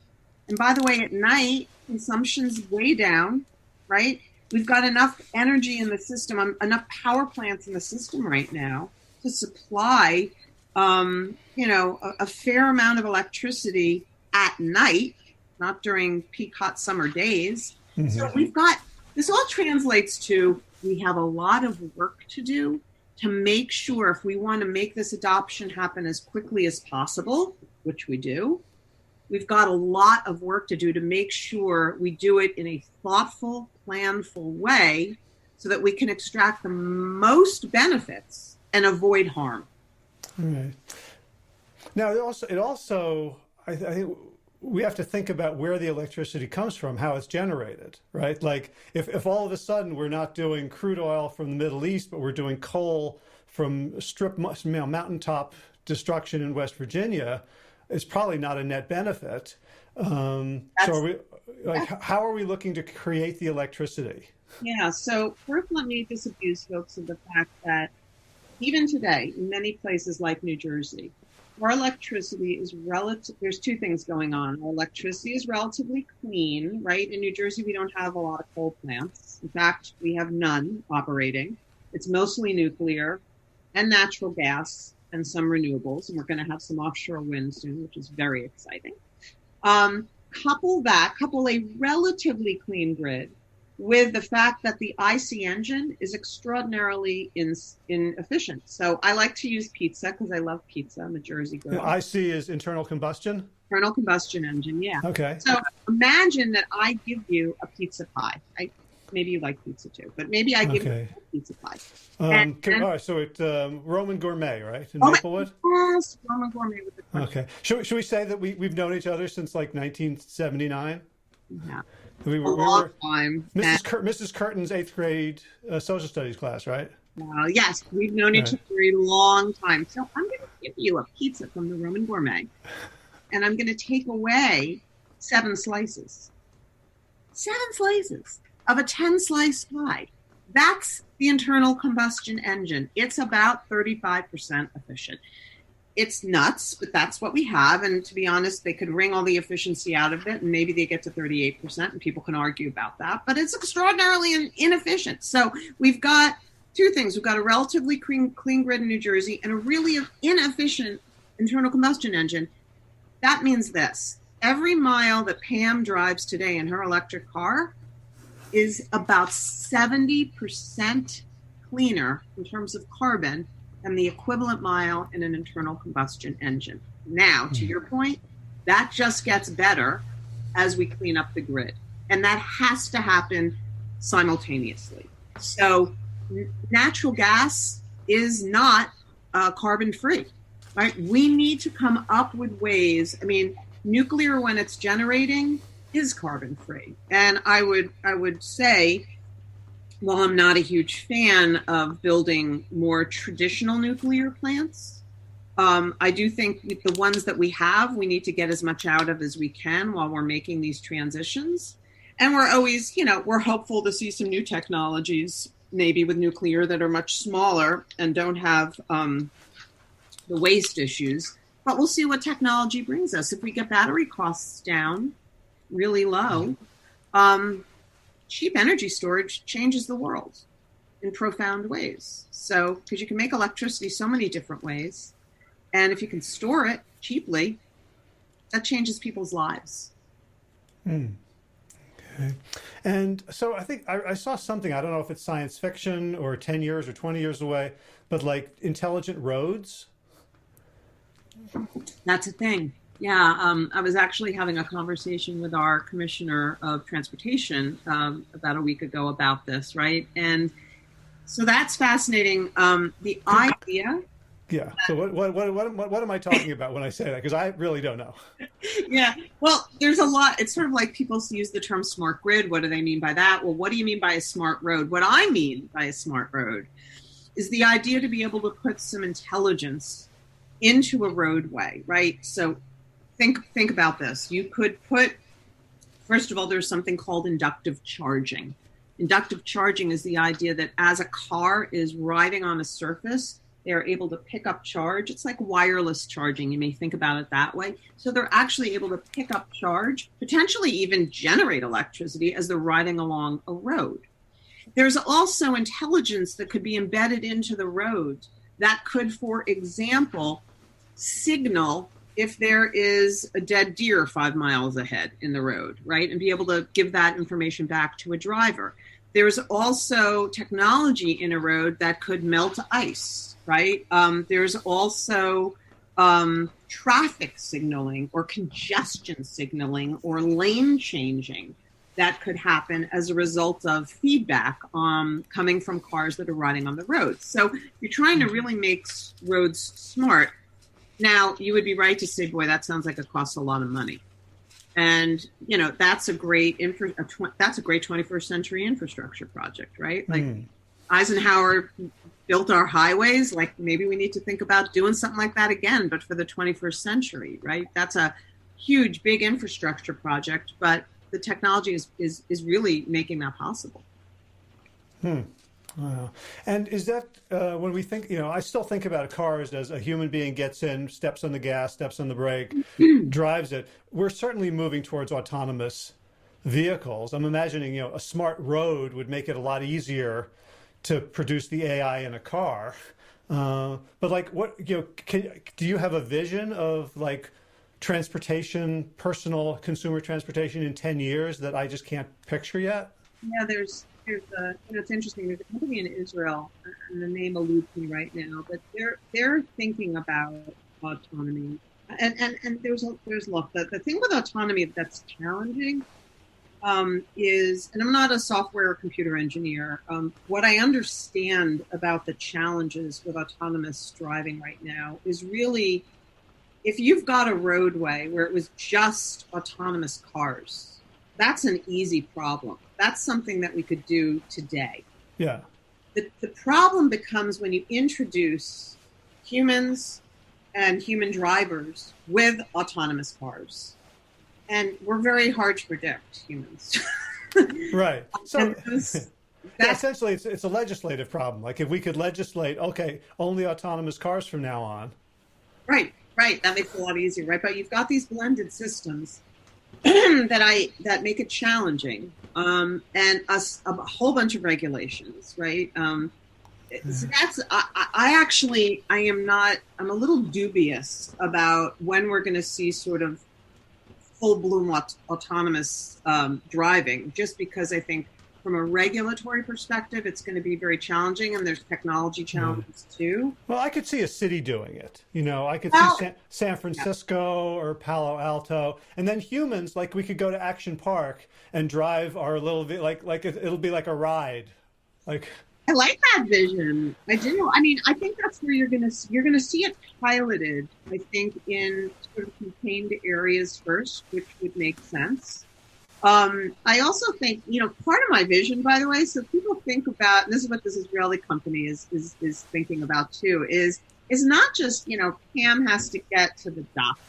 And by the way, at night, consumption's way down, right? We've got enough energy in the system, enough power plants in the system right now to supply, a fair amount of electricity at night, not during peak hot summer days. So we've got, this all translates to, we have a lot of work to do to make sure if we want to make this adoption happen as quickly as possible, which we do, we've got a lot of work to do to make sure we do it in a thoughtful, planful way so that we can extract the most benefits and avoid harm. Right. Now, I think we have to think about where the electricity comes from, how it's generated, right? Like if all of a sudden we're not doing crude oil from the Middle East, but we're doing coal from mountaintop destruction in West Virginia, it's probably not a net benefit. So how are we looking to create the electricity? Yeah, so first let me disabuse folks of the fact that even today, in many places like New Jersey, our electricity is there's two things going on. Our electricity is relatively clean, right? In New Jersey, we don't have a lot of coal plants. In fact, we have none operating. It's mostly nuclear and natural gas and some renewables. And we're going to have some offshore wind soon, which is very exciting. Couple a relatively clean grid with the fact that the IC engine is extraordinarily inefficient. So I like to use pizza because I love pizza. I'm a Jersey girl. The IC is internal combustion? Internal combustion engine, yeah. Okay. So imagine that I give you a pizza pie. Maybe you like pizza too, but maybe I give you a pizza pie. All right, so it's Roman Gourmet, right? In Maplewood? Yes, Roman Gourmet with the crunch. Okay. Should we say that we've known each other since like 1979? Yeah. We a long time. Mrs. Curtin's 8th grade social studies class, right? Yes, we've known each other for a long time. So I'm going to give you a pizza from the Roman Gourmet, and I'm going to take away 7 slices. 7 slices of a 10-slice pie. That's the internal combustion engine. It's about 35% efficient. It's nuts, but that's what we have. And to be honest, they could wring all the efficiency out of it, and maybe they get to 38%, and people can argue about that. But it's extraordinarily inefficient. So we've got 2 things. We've got a relatively clean grid in New Jersey and a really inefficient internal combustion engine. That means this. Every mile that Pam drives today in her electric car is about 70% cleaner in terms of carbon than the equivalent mile in an internal combustion engine. Now, to your point, that just gets better as we clean up the grid. And that has to happen simultaneously. So natural gas is not carbon free. right? We need to come up with ways. I mean, nuclear, when it's generating, is carbon free. And I would say, while I'm not a huge fan of building more traditional nuclear plants, I do think with the ones that we have, we need to get as much out of as we can while we're making these transitions. And we're always, we're hopeful to see some new technologies, maybe with nuclear, that are much smaller and don't have the waste issues. But we'll see what technology brings us. If we get battery costs down really low, cheap energy storage changes the world in profound ways. So, because you can make electricity so many different ways, and if you can store it cheaply, that changes people's lives. Okay. And so I think I saw something, I don't know if it's science fiction or 10 years or 20 years away, but like intelligent roads. That's a thing. Yeah, I was actually having a conversation with our commissioner of transportation about a week ago about this, right? And so that's fascinating. The idea. Yeah. So what am I talking about when I say that? Because I really don't know. Yeah. Well, there's a lot. It's sort of like people use the term smart grid. What do they mean by that? Well, what do you mean by a smart road? What I mean by a smart road is the idea to be able to put some intelligence into a roadway, right? So think about this. You could put, first of all, there's something called inductive charging. Inductive charging is the idea that as a car is riding on a surface, they're able to pick up charge. It's like wireless charging. You may think about it that way. So they're actually able to pick up charge, potentially even generate electricity as they're riding along a road. There's also intelligence that could be embedded into the road that could, for example, signal if there is a dead deer 5 miles ahead in the road, right? And be able to give that information back to a driver. There's also technology in a road that could melt ice, right? There's also traffic signaling or congestion signaling or lane changing that could happen as a result of feedback coming from cars that are riding on the road. So you're trying to really make roads smart. Now, you would be right to say, boy, that sounds like it costs a lot of money. And, that's a great 21st century infrastructure project, right? Like Eisenhower built our highways. Like maybe we need to think about doing something like that again, but for the 21st century, right? That's a huge, big infrastructure project, but the technology is really making that possible. Wow. And is that when we think, I still think about cars as a human being gets in, steps on the gas, steps on the brake, drives it. We're certainly moving towards autonomous vehicles. I'm imagining, a smart road would make it a lot easier to produce the AI in a car. But like what, do you have a vision of like transportation, personal consumer transportation in 10 years that I just can't picture yet? Yeah, it's interesting. There's a company in Israel, and the name eludes me right now, but they're thinking about autonomy. And there's look, the thing with autonomy that's challenging is, and I'm not a software or computer engineer. What I understand about the challenges with autonomous driving right now is really, if you've got a roadway where it was just autonomous cars, that's an easy problem. That's something that we could do today. Yeah. The problem becomes when you introduce humans and human drivers with autonomous cars. And we're very hard to predict, humans. Right. So essentially it's a legislative problem. Like if we could legislate, okay, only autonomous cars from now on. Right. That makes it a lot easier, right? But you've got these blended systems that make it challenging, and a whole bunch of regulations, right? So I'm a little dubious about when we're going to see sort of full bloom autonomous driving, just because I think from a regulatory perspective, it's going to be very challenging, and there's technology challenges too. Well, I could see a city doing it. I could see San Francisco or Palo Alto, and then humans, like we could go to Action Park and drive our little, like it'll be like a ride, like. I like that vision. I do. I mean, I think that's where you're gonna see it piloted. I think in sort of contained areas first, which would make sense. I also think, part of my vision, by the way, so people think about, and this is what this Israeli company is thinking about too, is not just, Pam has to get to the doctor,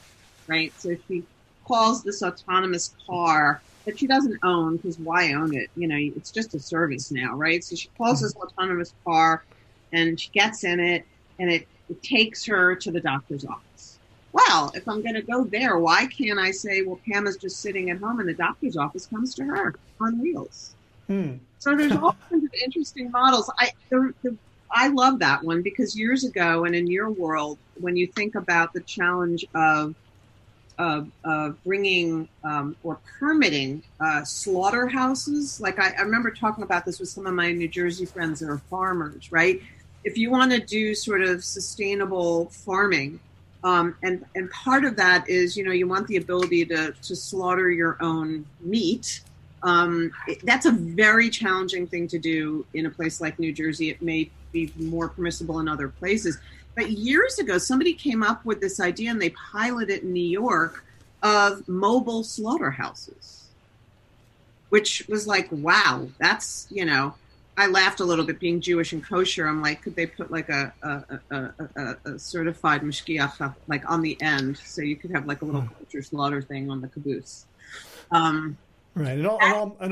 right? So she calls this autonomous car that she doesn't own, because why own it? It's just a service now, right? So she calls this autonomous car and she gets in it, and it takes her to the doctor's office. Well, if I'm going to go there, why can't I say, well, Pam is just sitting at home and the doctor's office comes to her on wheels? So there's all kinds of interesting models. I love that one, because years ago, and in your world, when you think about the challenge of bringing or permitting slaughterhouses, like I remember talking about this with some of my New Jersey friends that are farmers, right? If you want to do sort of sustainable farming, and part of that is, you want the ability to slaughter your own meat. That's a very challenging thing to do in a place like New Jersey. It may be more permissible in other places. But years ago, somebody came up with this idea, and they piloted it in New York, of mobile slaughterhouses, which was like, wow, that's, I laughed a little bit, being Jewish and kosher. I'm like, could they put like a certified mashgiach like on the end, so you could have like a little kosher slaughter thing on the caboose? Right, and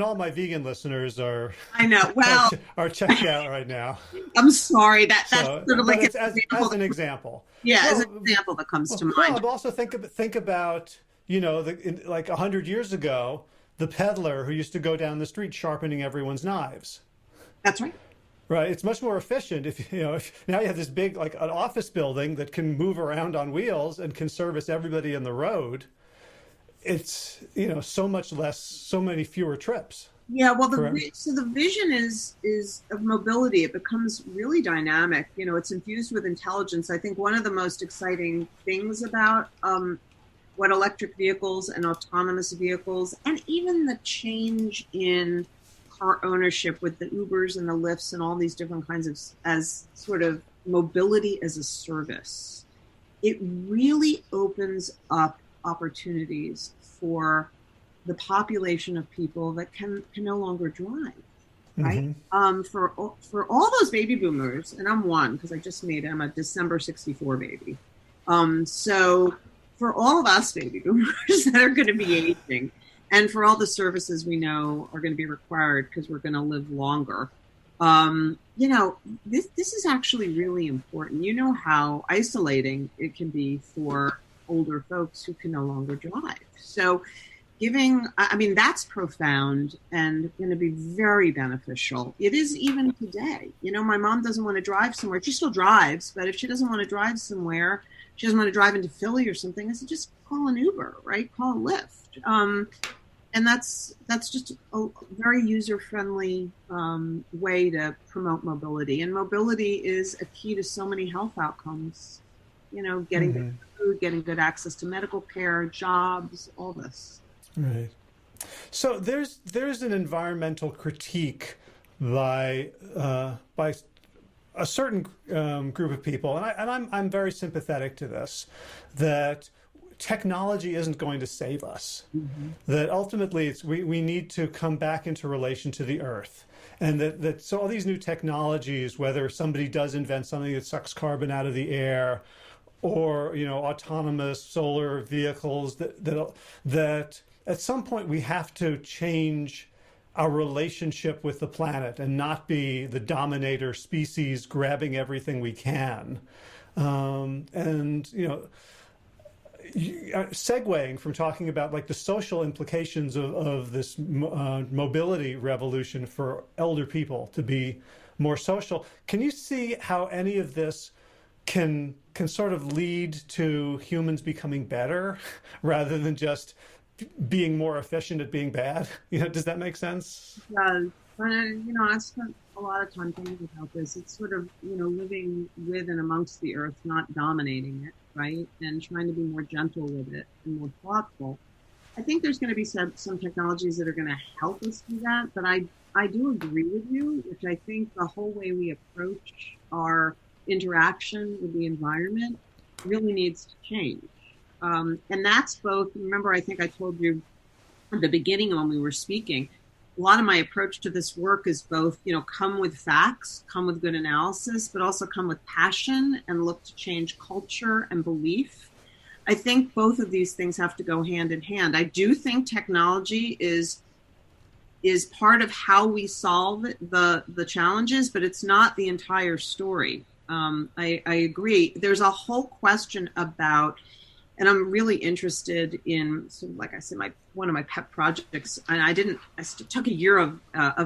all my vegan listeners are, I know, well, are checked out right now. I'm sorry, that's sort of like as an example. Yeah, as an example that comes to mind. Well, but also think about like 100 years ago, the peddler who used to go down the street sharpening everyone's knives. That's right. Right. It's much more efficient if now you have this big, like an office building that can move around on wheels and can service everybody in the road. It's, so much less, so many fewer trips. Yeah. Well, the vision is of mobility. It becomes really dynamic. It's infused with intelligence. I think one of the most exciting things about what electric vehicles and autonomous vehicles, and even the change in car ownership with the Ubers and the Lyfts and all these different kinds of, as sort of mobility as a service, it really opens up opportunities for the population of people that can no longer drive, right? For all those baby boomers, and I'm one, because I'm a December 64 baby. So for all of us baby boomers that are going to be aging, and for all the services we know are going to be required because we're going to live longer, this is actually really important. You know how isolating it can be for older folks who can no longer drive. So that's profound and going to be very beneficial. It is even today. My mom doesn't want to drive somewhere. She still drives, but if she doesn't want to drive somewhere, she doesn't want to drive into Philly or something, I said, just call an Uber, right? Call a Lyft. And that's just a very user-friendly way to promote mobility. And mobility is a key to so many health outcomes. Getting good food, getting good access to medical care, jobs, all this. Right. So there's an environmental critique by a certain group of people, and I'm very sympathetic to this, that technology isn't going to save us. That ultimately we need to come back into relation to the earth. And that so all these new technologies, whether somebody does invent something that sucks carbon out of the air, or autonomous solar vehicles, that at some point we have to change our relationship with the planet and not be the dominator species grabbing everything we can. Segueing from talking about like the social implications of this mobility revolution for elder people to be more social, can you see how any of this can sort of lead to humans becoming better rather than just being more efficient at being bad? Does that make sense? Yeah, I spent a lot of time thinking about this. It's sort of, living with and amongst the earth, not dominating it, right? And trying to be more gentle with it and more thoughtful. I think there's going to be some technologies that are going to help us do that, but I do agree with you, which I think the whole way we approach our interaction with the environment really needs to change. And that's both, remember, I think I told you at the beginning when we were speaking, a lot of my approach to this work is both, come with facts, come with good analysis, but also come with passion and look to change culture and belief. I think both of these things have to go hand in hand. I do think technology is part of how we solve the challenges, but it's not the entire story. I agree. There's a whole question about, and I'm really interested in, so like I said, one of my pet projects, and I took a year of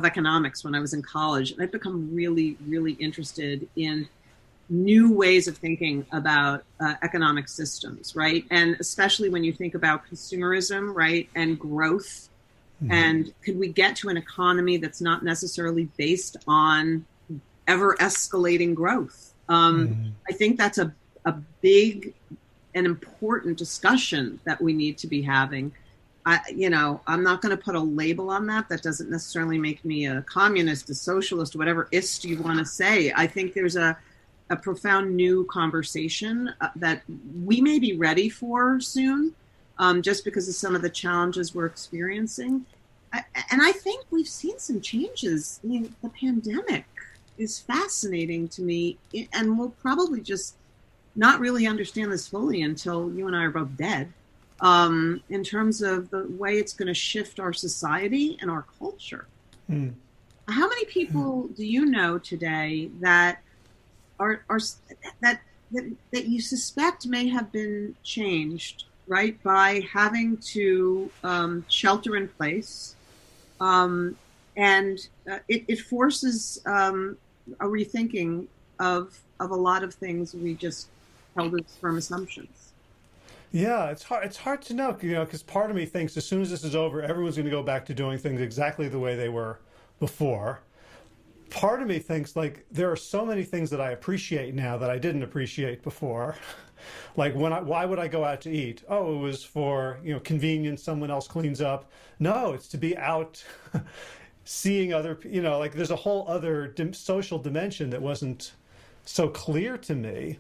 economics when I was in college, and I've become really, really interested in new ways of thinking about economic systems, right? And especially when you think about consumerism, right, and growth. And could we get to an economy that's not necessarily based on ever escalating growth? I think that's a big and important discussion that we need to be having. I'm not going to put a label on that. That doesn't necessarily make me a communist, a socialist, whatever ist you want to say. I think there's a profound new conversation that we may be ready for soon, just because of some of the challenges we're experiencing. And I think we've seen some changes. I mean, the pandemic is fascinating to me, and we'll probably just not really understand this fully until you and I are both dead, in terms of the way it's going to shift our society and our culture. How many people do you know today that that you suspect may have been changed, right, by having to shelter in place, and it forces a rethinking of a lot of things we just held as firm assumptions? Yeah, it's hard. It's hard to know, because part of me thinks as soon as this is over, everyone's going to go back to doing things exactly the way they were before. Part of me thinks like there are so many things that I appreciate now that I didn't appreciate before. Like why would I go out to eat? Oh, it was for convenience. Someone else cleans up. No, it's to be out, seeing other. Like there's a whole other social dimension that wasn't so clear to me.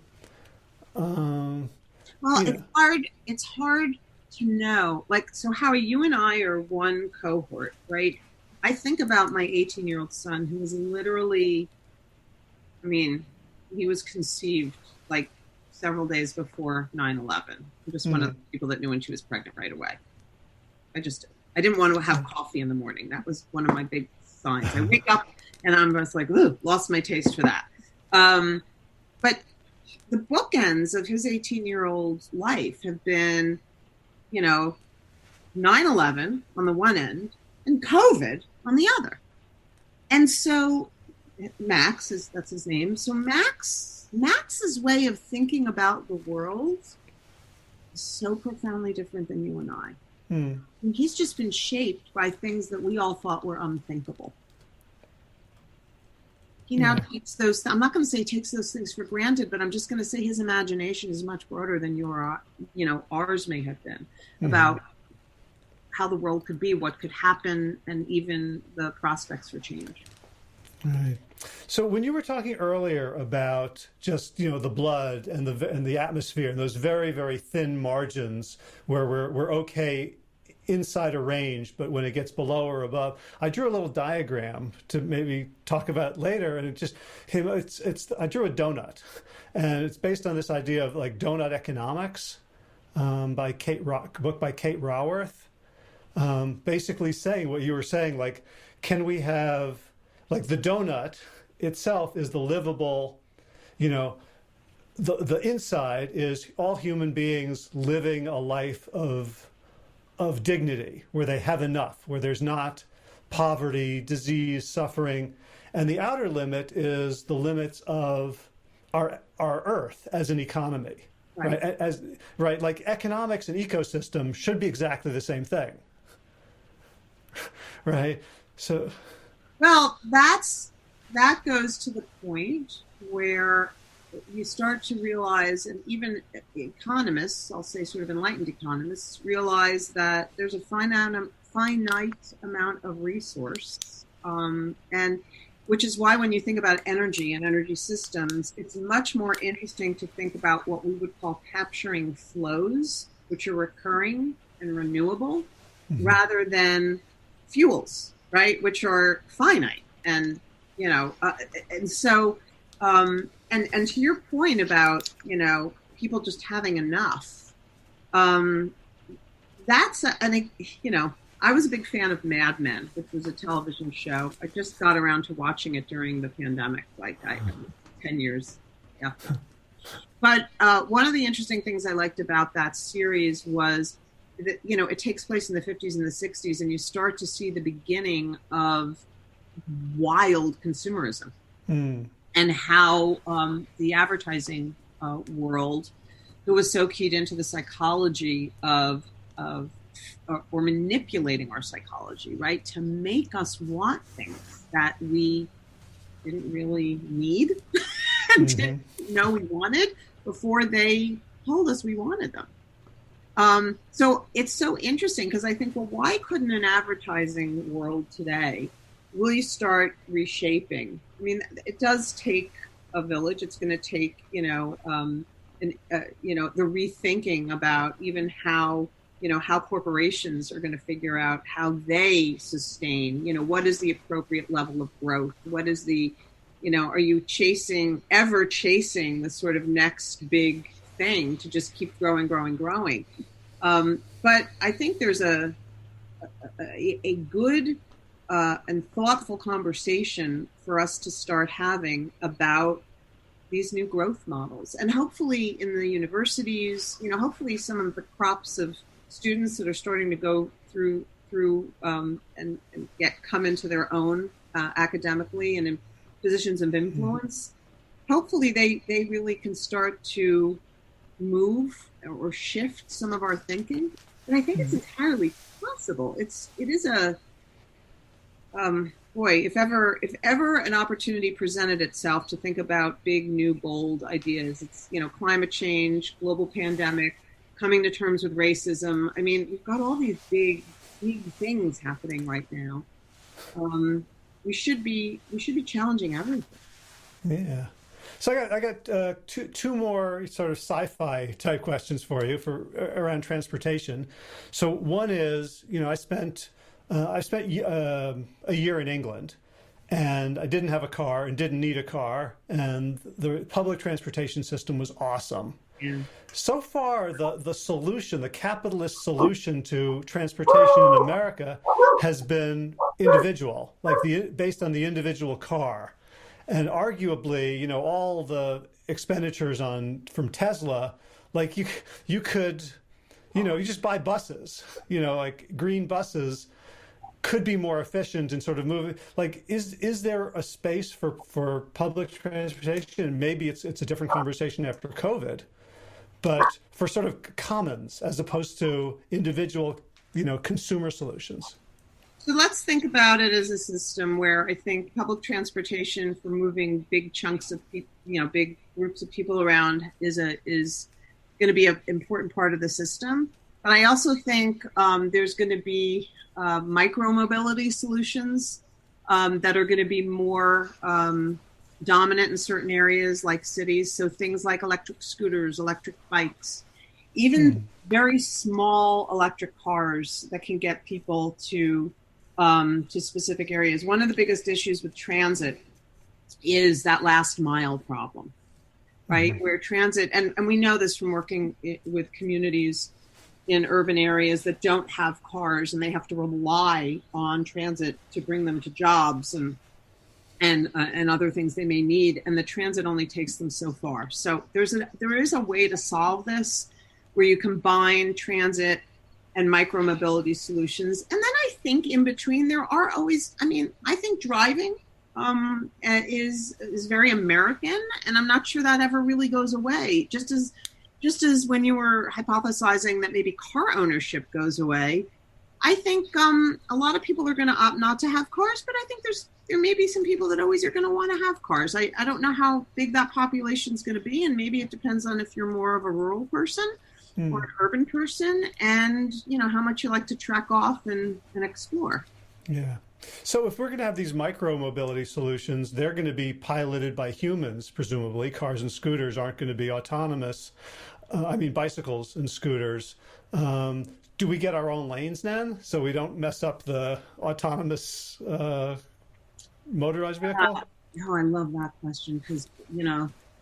Well, it's hard to know. Like, so Howie, you and I are one cohort, right? I think about my 18-year-old son who was literally, he was conceived like several days before 9/11. I'm just one of the people that knew when she was pregnant right away. I didn't want to have coffee in the morning. That was one of my big signs. I wake up and I'm just like, ooh, lost my taste for that. But the bookends of his 18-year-old life have been, 9/11 on the one end and COVID on the other. And so that's his name. So Max's way of thinking about the world is so profoundly different than you and I. And he's just been shaped by things that we all thought were unthinkable. He now takes those, I'm not going to say he takes those things for granted, but I'm just going to say his imagination is much broader than ours may have been about how the world could be, what could happen, and even the prospects for change. Right. So when you were talking earlier about just the blood and the atmosphere and those very, very thin margins where we're okay inside a range, but when it gets below or above, I drew a little diagram to maybe talk about later, and I drew a donut, and it's based on this idea of like donut economics, by book by Kate Raworth, basically saying what you were saying, like, can we have, like, the donut itself is the livable, the inside is all human beings living a life of dignity, where they have enough, where there's not poverty, disease, suffering, and the outer limit is the limits of our Earth as an economy, right? Like economics and ecosystem should be exactly the same thing, right? So, well, that goes to the point where you start to realize, and even economists, I'll say sort of enlightened economists, realize that there's a finite amount of resource, and which is why when you think about energy and energy systems, it's much more interesting to think about what we would call capturing flows, which are recurring and renewable, rather than fuels, right, which are finite. And, and so, and to your point about, people just having enough, that's, I was a big fan of Mad Men, which was a television show. I just got around to watching it during the pandemic, 10 years. Yeah. But one of the interesting things I liked about that series was that, it takes place in the 50s and the 60s, and you start to see the beginning of wild consumerism and how the advertising world, who was so keyed into the psychology of or manipulating our psychology, right, to make us want things that we didn't really need and didn't know we wanted before they told us we wanted them. So it's so interesting because I think, well, why couldn't an advertising world today really start reshaping? I mean, it does take a village. It's going to take, the rethinking about even how corporations are going to figure out how they sustain, what is the appropriate level of growth? What is the, are you ever chasing the sort of next big thing to just keep growing? But I think there's a good and thoughtful conversation for us to start having about these new growth models. And hopefully in the universities, hopefully some of the crops of students that are starting to go through and come into their own academically and in positions of influence, hopefully they really can start to move or shift some of our thinking. And I think it's entirely possible. It is a if ever an opportunity presented itself to think about big, new, bold ideas, it's, climate change, global pandemic, coming to terms with racism. I mean, we've got all these big things happening right now. We should be challenging everything. Yeah. So I got two more sort of sci-fi type questions for you around transportation. So one is, I spent a year in England, and I didn't have a car and didn't need a car, and the public transportation system was awesome. Yeah. So far, the solution, the capitalist solution to transportation in America has been individual, based on the individual car. And arguably, all the expenditures from Tesla, you could, you just buy buses, like green buses could be more efficient and sort of moving. Is there a space for public transportation? Maybe it's a different conversation after COVID, but for sort of commons as opposed to individual, consumer solutions. So let's think about it as a system where I think public transportation for moving big chunks of people, big groups of people around is going to be an important part of the system. But I also think there's going to be micro-mobility solutions that are going to be more dominant in certain areas like cities. So things like electric scooters, electric bikes, even very small electric cars that can get people to specific areas. One of the biggest issues with transit is that last mile problem, right? Where transit, and we know this from working with communities in urban areas that don't have cars, and they have to rely on transit to bring them to jobs and other things they may need, and the transit only takes them so far. So there is a way to solve this where you combine transit and micro-mobility solutions. And then I think in between there are always, I think driving is very American, and I'm not sure that ever really goes away. Just as when you were hypothesizing that maybe car ownership goes away, I think a lot of people are going to opt not to have cars, but I think there may be some people that always are going to want to have cars. I don't know how big that population is going to be, and maybe it depends on if you're more of a rural person or an urban person, and how much you like to trek off and explore. Yeah. So if we're going to have these micro mobility solutions, they're going to be piloted by humans, presumably. Cars and scooters aren't going to be autonomous. Bicycles and scooters. Do we get our own lanes then, so we don't mess up the autonomous motorized vehicle? I love that question because,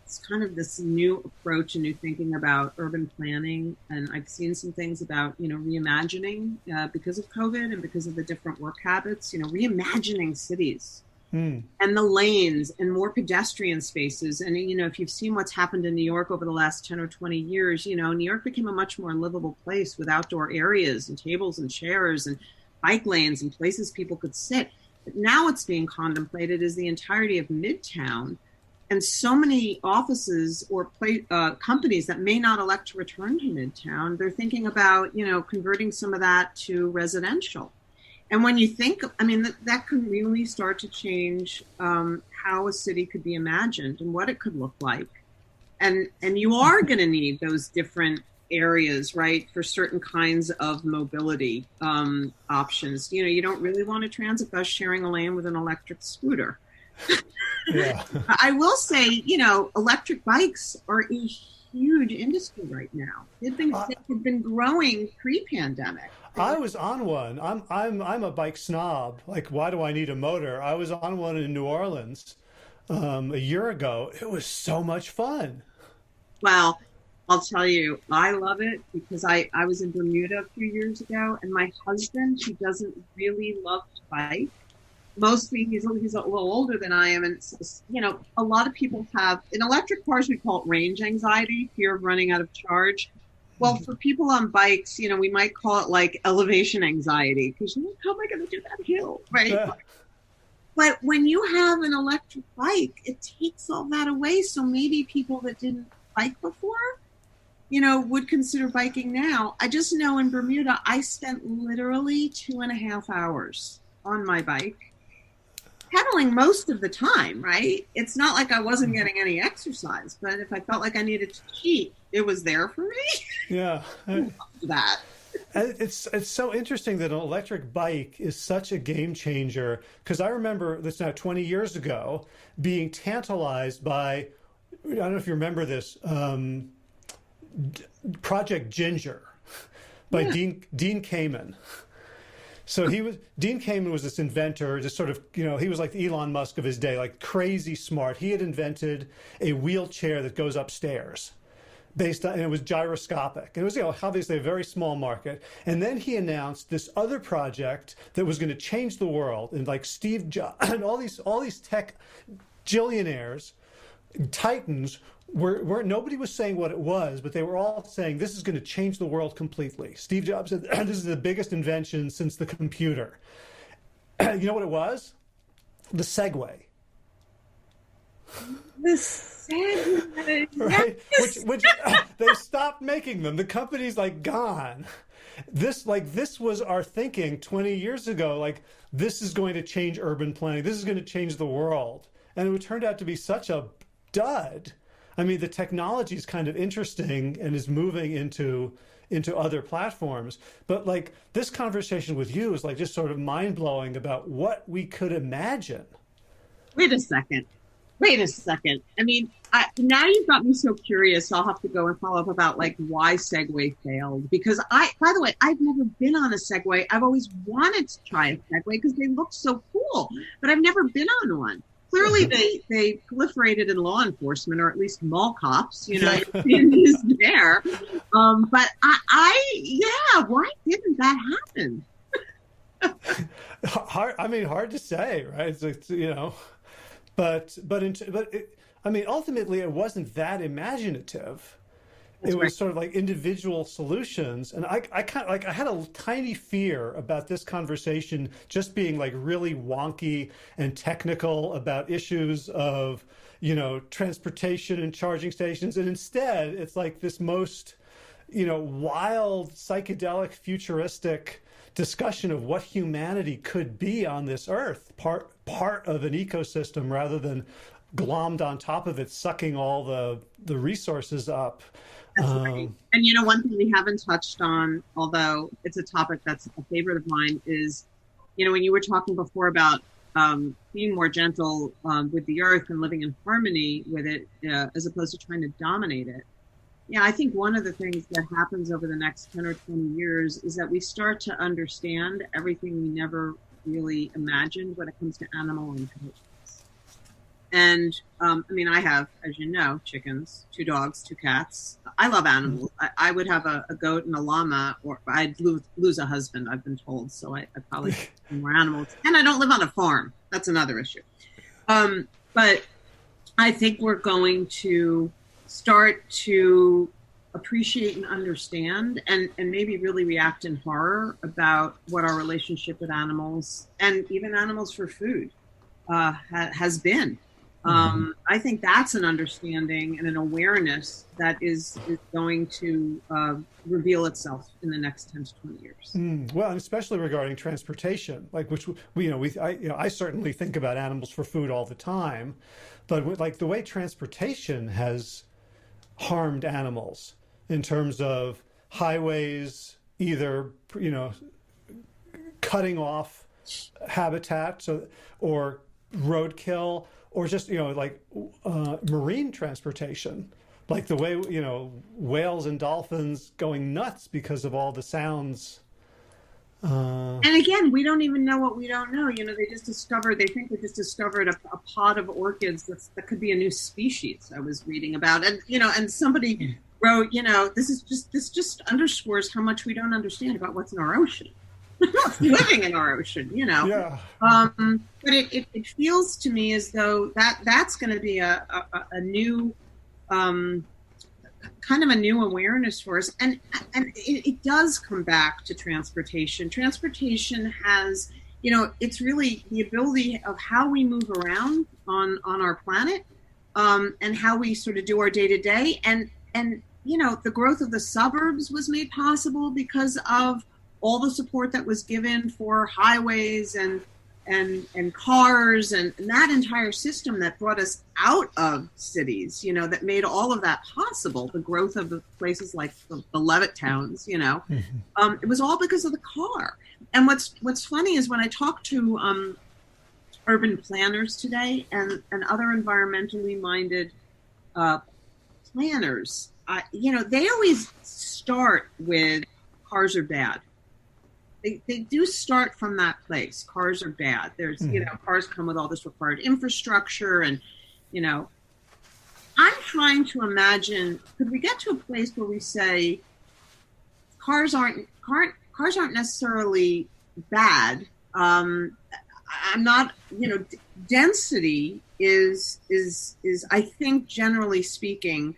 it's kind of this new approach and new thinking about urban planning. And I've seen some things about, reimagining because of COVID and because of the different work habits, reimagining cities and the lanes and more pedestrian spaces. And, if you've seen what's happened in New York over the last 10 or 20 years, New York became a much more livable place with outdoor areas and tables and chairs and bike lanes and places people could sit. But now what's being contemplated is the entirety of Midtown and so many offices or companies that may not elect to return to Midtown. They're thinking about, converting some of that to residential. And when you think, that can really start to change how a city could be imagined and what it could look like. And you are going to need those different areas, right, for certain kinds of mobility options. You don't really want a transit bus sharing a lane with an electric scooter. Yeah. I will say, electric bikes are a huge industry right now. They've been growing pre-pandemic. I was on one. I'm a bike snob. Like, why do I need a motor? I was on one in New Orleans a year ago. It was so much fun. Well, I'll tell you, I love it because I was in Bermuda a few years ago, and my husband, he doesn't really love to bike. Mostly he's a little older than I am. And, a lot of people have, in electric cars, we call it range anxiety, fear of running out of charge. Well, for people on bikes, we might call it like elevation anxiety because how am I going to do that hill, right? Yeah. But when you have an electric bike, it takes all that away. So maybe people that didn't bike before, would consider biking now. I just know in Bermuda, I spent literally 2.5 hours on my bike, pedaling most of the time, right? It's not like I wasn't getting any exercise, but if I felt like I needed to cheat, it was there for me. Yeah. That. It's so interesting that an electric bike is such a game changer, because I remember this now 20 years ago being tantalized by, I don't know if you remember this, Project Ginger by Dean Kamen. So Dean Kamen was this inventor, just sort of, he was like the Elon Musk of his day, like crazy smart. He had invented a wheelchair that goes upstairs and it was gyroscopic. It was, obviously a very small market. And then he announced this other project that was going to change the world, and like Steve Jobs and all these tech billionaires, titans, were nobody was saying what it was, but they were all saying this is going to change the world completely. Steve Jobs said this is the biggest invention since the computer. You know what it was? The Segway. The Segway, right? Which they stopped making them. The company's like gone. This was our thinking 20 years ago. Like, this is going to change urban planning. This is going to change the world, and it turned out to be such a dud. The technology is kind of interesting and is moving into other platforms. But like, this conversation with you is like just sort of mind blowing about what we could imagine. Wait a second. Now you've got me so curious. I'll have to go and follow up about like why Segway failed. Because by the way, I've never been on a Segway. I've always wanted to try a Segway because they look so cool, but I've never been on one. Clearly, they proliferated in law enforcement, or at least mall cops. You're seeing these there. But why didn't that happen? Hard to say, right? But ultimately, it wasn't that imaginative. It was sort of like individual solutions. And I had a tiny fear about this conversation just being like really wonky and technical about issues of, transportation and charging stations. And instead, it's like this most, wild, psychedelic, futuristic discussion of what humanity could be on this earth, part of an ecosystem rather than glommed on top of it, sucking all the resources up. That's right. And one thing we haven't touched on, although it's a topic that's a favorite of mine, is, when you were talking before about being more gentle with the earth and living in harmony with it, as opposed to trying to dominate it. Yeah, I think one of the things that happens over the next 10 or 20 years is that we start to understand everything we never really imagined when it comes to animal intelligence. And I have, as you know, chickens, 2 dogs, 2 cats. I love animals. I would have a goat and a llama, or I'd lose a husband, I've been told. So I probably have more animals. And I don't live on a farm. That's another issue. But I think we're going to start to appreciate and understand and maybe really react in horror about what our relationship with animals and even animals for food has been. I think that's an understanding and an awareness that is going to reveal itself in the next 10 to 20 years. Well, and especially regarding transportation, which I certainly think about animals for food all the time, but like the way transportation has harmed animals in terms of highways, either cutting off habitat or roadkill, or just marine transportation, like the way whales and dolphins going nuts because of all the sounds. And again, we don't even know what we don't know. They think they just discovered a pod of orchids that could be a new species. I was reading about, and somebody wrote, this just underscores how much we don't understand about what's in our ocean. Living in our ocean, Yeah. But it feels to me as though that's going to be a new, kind of a new awareness for us. And it does come back to transportation. Transportation has, it's really the ability of how we move around on our planet, and how we sort of do our day to day. And the growth of the suburbs was made possible because of all the support that was given for highways and cars and that entire system that brought us out of cities, that made all of that possible, the growth of the places like the Levitt towns, it was all because of the car. And what's funny is when I talk to urban planners today and other environmentally minded planners, they always start with cars are bad. They do start from that place. Cars are bad. There's, cars come with all this required infrastructure. And, I'm trying to imagine, could we get to a place where we say cars aren't necessarily bad. I'm not, density is, I think, generally speaking,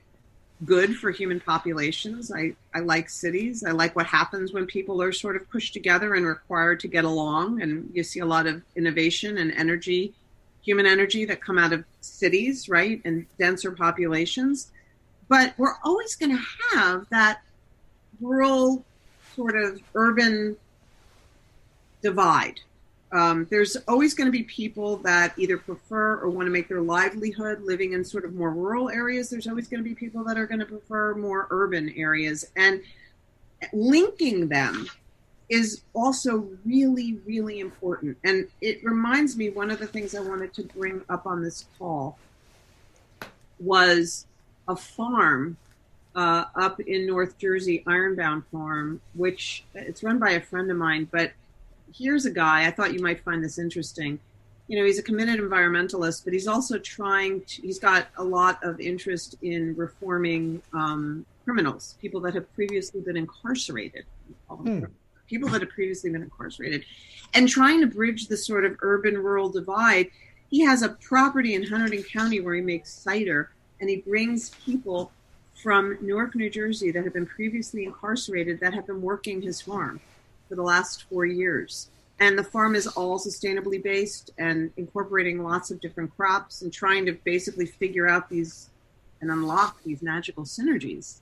good for human populations. I like cities. I like what happens when people are sort of pushed together and required to get along. And you see a lot of innovation and energy, human energy that come out of cities, right? And denser populations. But we're always going to have that rural sort of urban divide. There's always going to be people that either prefer or want to make their livelihood living in sort of more rural areas. There's always going to be people that are going to prefer more urban areas. And linking them is also really, really important. And it reminds me, one of the things I wanted to bring up on this call was a farm up in North Jersey, Ironbound Farm, which it's run by a friend of mine, but here's a guy, I thought you might find this interesting. He's a committed environmentalist, but he's also he's got a lot of interest in reforming criminals, people that have previously been incarcerated, people that have previously been incarcerated, and trying to bridge the sort of urban-rural divide. He has a property in Hunterdon County where he makes cider, and he brings people from Newark, New Jersey that have been previously incarcerated that have been working his farm for the last 4 years. And the farm is all sustainably based and incorporating lots of different crops and trying to basically figure out these and unlock these magical synergies.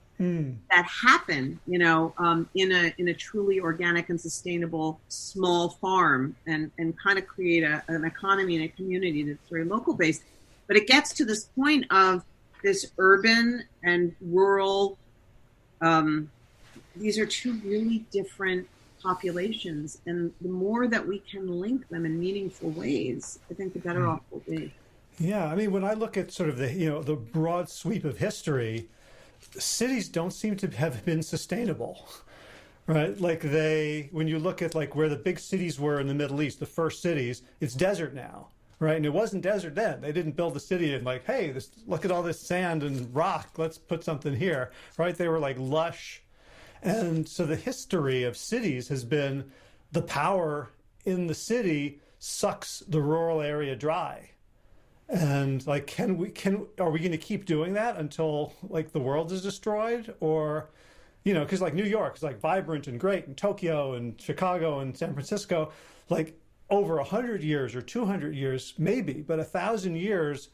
that happen, in a truly organic and sustainable small farm, and kind of create an economy and a community that's very local based. But it gets to this point of this urban and rural. These are two really different populations, and the more that we can link them in meaningful ways, I think the better off we'll be. Yeah, I mean, when I look at sort of the broad sweep of history, cities don't seem to have been sustainable, right? Like when you look at like where the big cities were in the Middle East, the first cities, it's desert now, right? And it wasn't desert then. They didn't build the city and like, hey, look at all this sand and rock, let's put something here, right? They were like lush. And so the history of cities has been the power in the city sucks the rural area dry. And like, are we going to keep doing that until like the world is destroyed? Or, because like New York is like vibrant and great, and Tokyo and Chicago and San Francisco, like over 100 years or 200 years, maybe, but 1,000 years,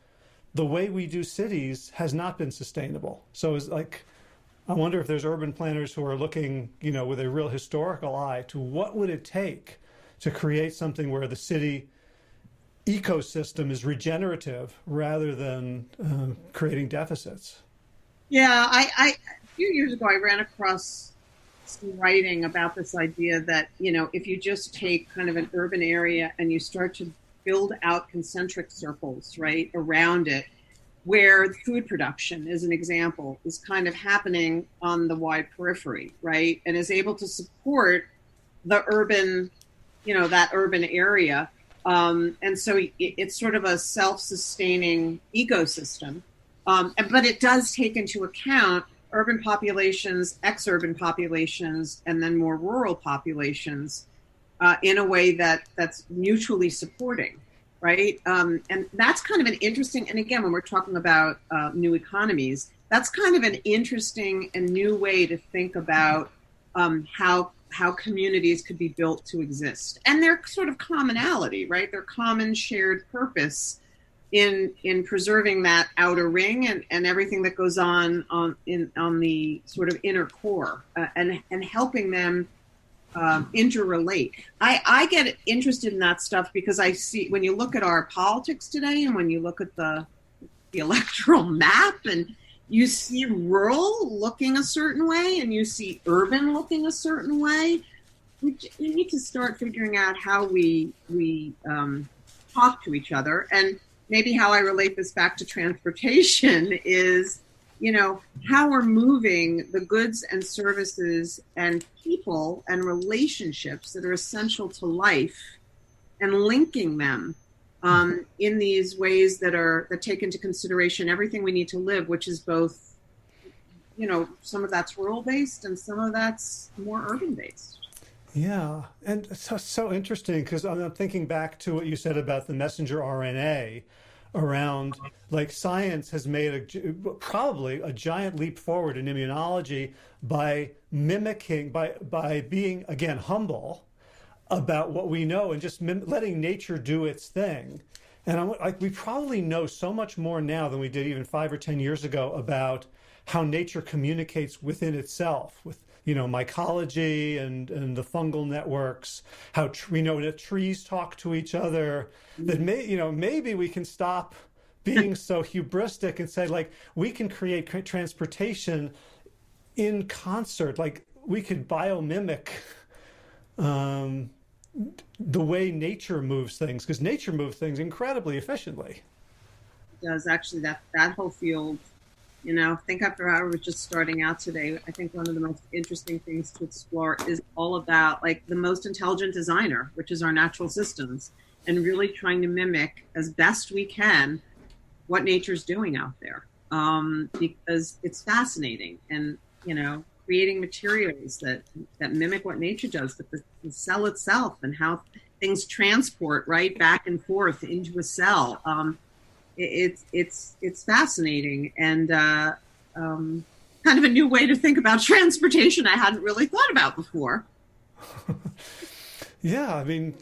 the way we do cities has not been sustainable. So it's like, I wonder if there's urban planners who are looking, with a real historical eye to what would it take to create something where the city ecosystem is regenerative rather than creating deficits. Yeah, a few years ago, I ran across some writing about this idea that, if you just take kind of an urban area and you start to build out concentric circles, right, around it, where food production, as an example, is kind of happening on the wide periphery, right, and is able to support the urban, that urban area. And so it's sort of a self-sustaining ecosystem. But it does take into account urban populations, ex-urban populations, and then more rural populations in a way that's mutually supporting. Right. And that's kind of an interesting, and again, when we're talking about new economies, that's kind of an interesting and new way to think about how communities could be built to exist. And their sort of commonality, right? Their common shared purpose in preserving that outer ring and everything that goes on the sort of inner core, and helping them interrelate. I get interested in that stuff because I see, when you look at our politics today and when you look at the electoral map, and you see rural looking a certain way and you see urban looking a certain way, we need to start figuring out how we talk to each other. And maybe how I relate this back to transportation is, how we're moving the goods and services and people and relationships that are essential to life, and linking them in these ways that take into consideration everything we need to live, which is both, some of that's rural based and some of that's more urban based. Yeah, and so interesting, because I'm thinking back to what you said about the messenger RNA around, like, science has made probably a giant leap forward in immunology by mimicking, by being, again, humble about what we know and just letting nature do its thing. And we probably know so much more now than we did even 5 or 10 years ago about how nature communicates within itself, with mycology and the fungal networks, how we know that trees talk to each other, that maybe we can stop being so hubristic and say, like, we can create transportation in concert, like we could biomimic the way nature moves things, because nature moves things incredibly efficiently. It does, actually. That whole field, think after I was just starting out today, I think one of the most interesting things to explore is all about, like, the most intelligent designer, which is our natural systems, and really trying to mimic as best we can what nature's doing out there, because it's fascinating. And creating materials that mimic what nature does, but the cell itself and how things transport right back and forth into a cell. It's fascinating, and kind of a new way to think about transportation I hadn't really thought about before. Yeah, I mean,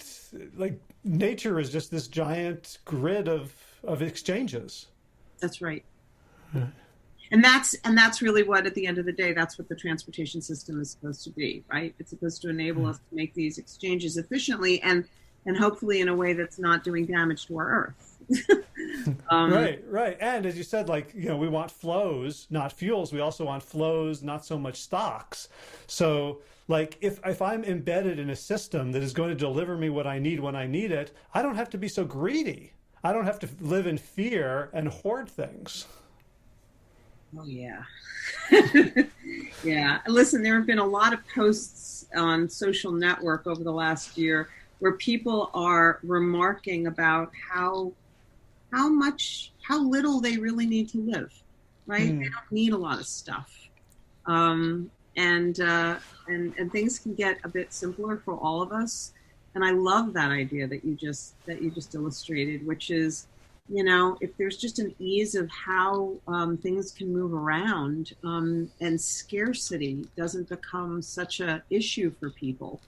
like, nature is just this giant grid of exchanges. That's right. And that's really what, at the end of the day, that's what the transportation system is supposed to be, right? It's supposed to enable us to make these exchanges efficiently and hopefully in a way that's not doing damage to our Earth. Right. And as you said, like, we want flows, not fuels. We also want flows, not so much stocks. So like if I'm embedded in a system that is going to deliver me what I need when I need it, I don't have to be so greedy. I don't have to live in fear and hoard things. Oh, yeah. Yeah. Listen, there have been a lot of posts on social network over the last year where people are remarking about how little they really need to live, right? They don't need a lot of stuff. And things can get a bit simpler for all of us. And I love that idea that you just illustrated, which is, if there's just an ease of how things can move around, and scarcity doesn't become such a issue for people,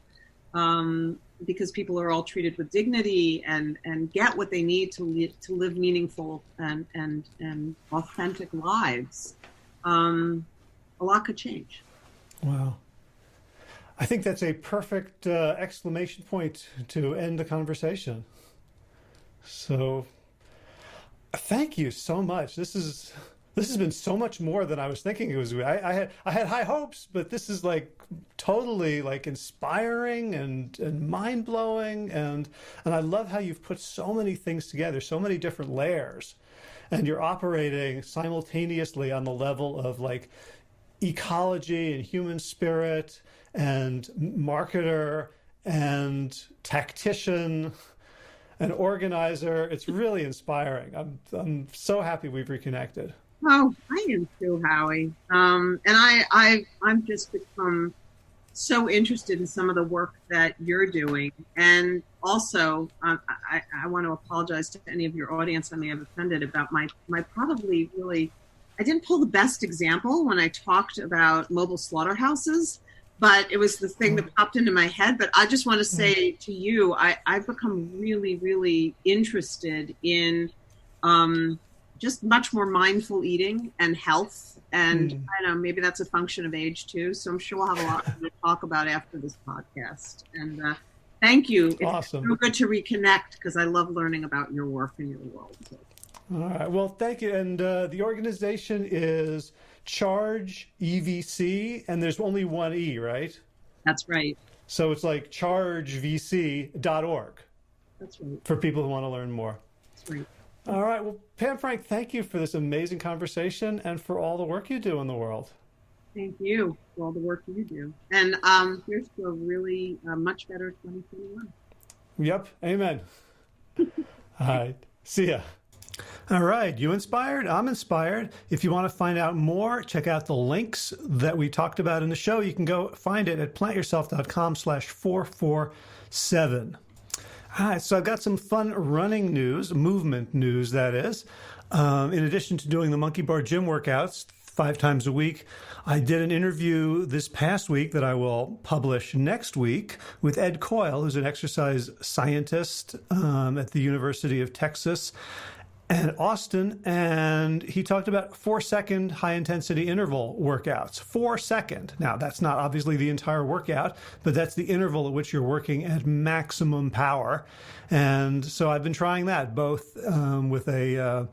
because people are all treated with dignity and get what they need to live meaningful and authentic lives, a lot could change. Wow. I think that's a perfect exclamation point to end the conversation. So thank you so much. This has been so much more than I was thinking it was. I had high hopes, but this is like totally like inspiring and mind blowing, and I love how you've put so many things together, so many different layers, and you're operating simultaneously on the level of like ecology and human spirit and marketer and tactician an organizer. It's really inspiring. I'm so happy we've reconnected. Oh, I am too, Howie. And I'm just become so interested in some of the work that you're doing. And also, I want to apologize to any of your audience I may have offended about my probably really, I didn't pull the best example when I talked about mobile slaughterhouses, but it was the thing that popped into my head. But I just want to say to you, I've become really, really interested in just much more mindful eating and health. And I don't know, maybe that's a function of age too. So I'm sure we'll have a lot to talk about after this podcast. And thank you. Awesome. It's so good to reconnect because I love learning about your work and your world. So. All right. Well, thank you. And the organization is Charge EVC, and there's only one E, right? That's right. So it's like chargevc.org. That's right. For people who want to learn more. That's right. All right. Well, Pam Frank, thank you for this amazing conversation and for all the work you do in the world. Thank you for all the work you do. And here's to a really much better 2021. Yep. Amen. All right. See ya. All right. You inspired? I'm inspired. If you want to find out more, check out the links that we talked about in the show. You can go find it at plantyourself.com/447. All right, so I've got some fun running news, movement news, that is. In addition to doing the monkey bar gym workouts 5 times a week, I did an interview this past week that I will publish next week with Ed Coyle, who's an exercise scientist at the University of Texas and Austin, and he talked about 4-second high-intensity interval workouts. 4-second. Now, that's not obviously the entire workout, but that's the interval at which you're working at maximum power. And so I've been trying that, both with a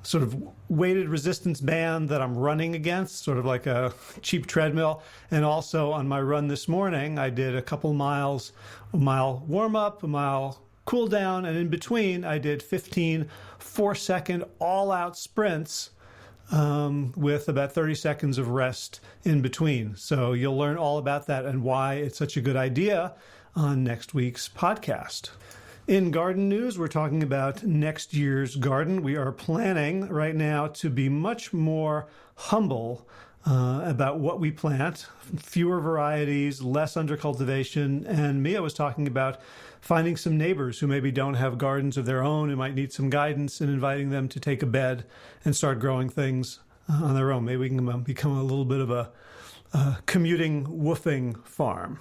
sort of weighted resistance band that I'm running against, sort of like a cheap treadmill, and also on my run this morning, I did a couple miles, a mile warm-up, a mile cool down, and in between I did 15 4-second all-out sprints with about 30 seconds of rest in between. So you'll learn all about that and why it's such a good idea on next week's podcast. In garden news, we're talking about next year's garden. We are planning right now to be much more humble about what we plant, fewer varieties, less under cultivation. And Mia was talking about finding some neighbors who maybe don't have gardens of their own, who might need some guidance, and inviting them to take a bed and start growing things on their own. Maybe we can become a little bit of a commuting woofing farm.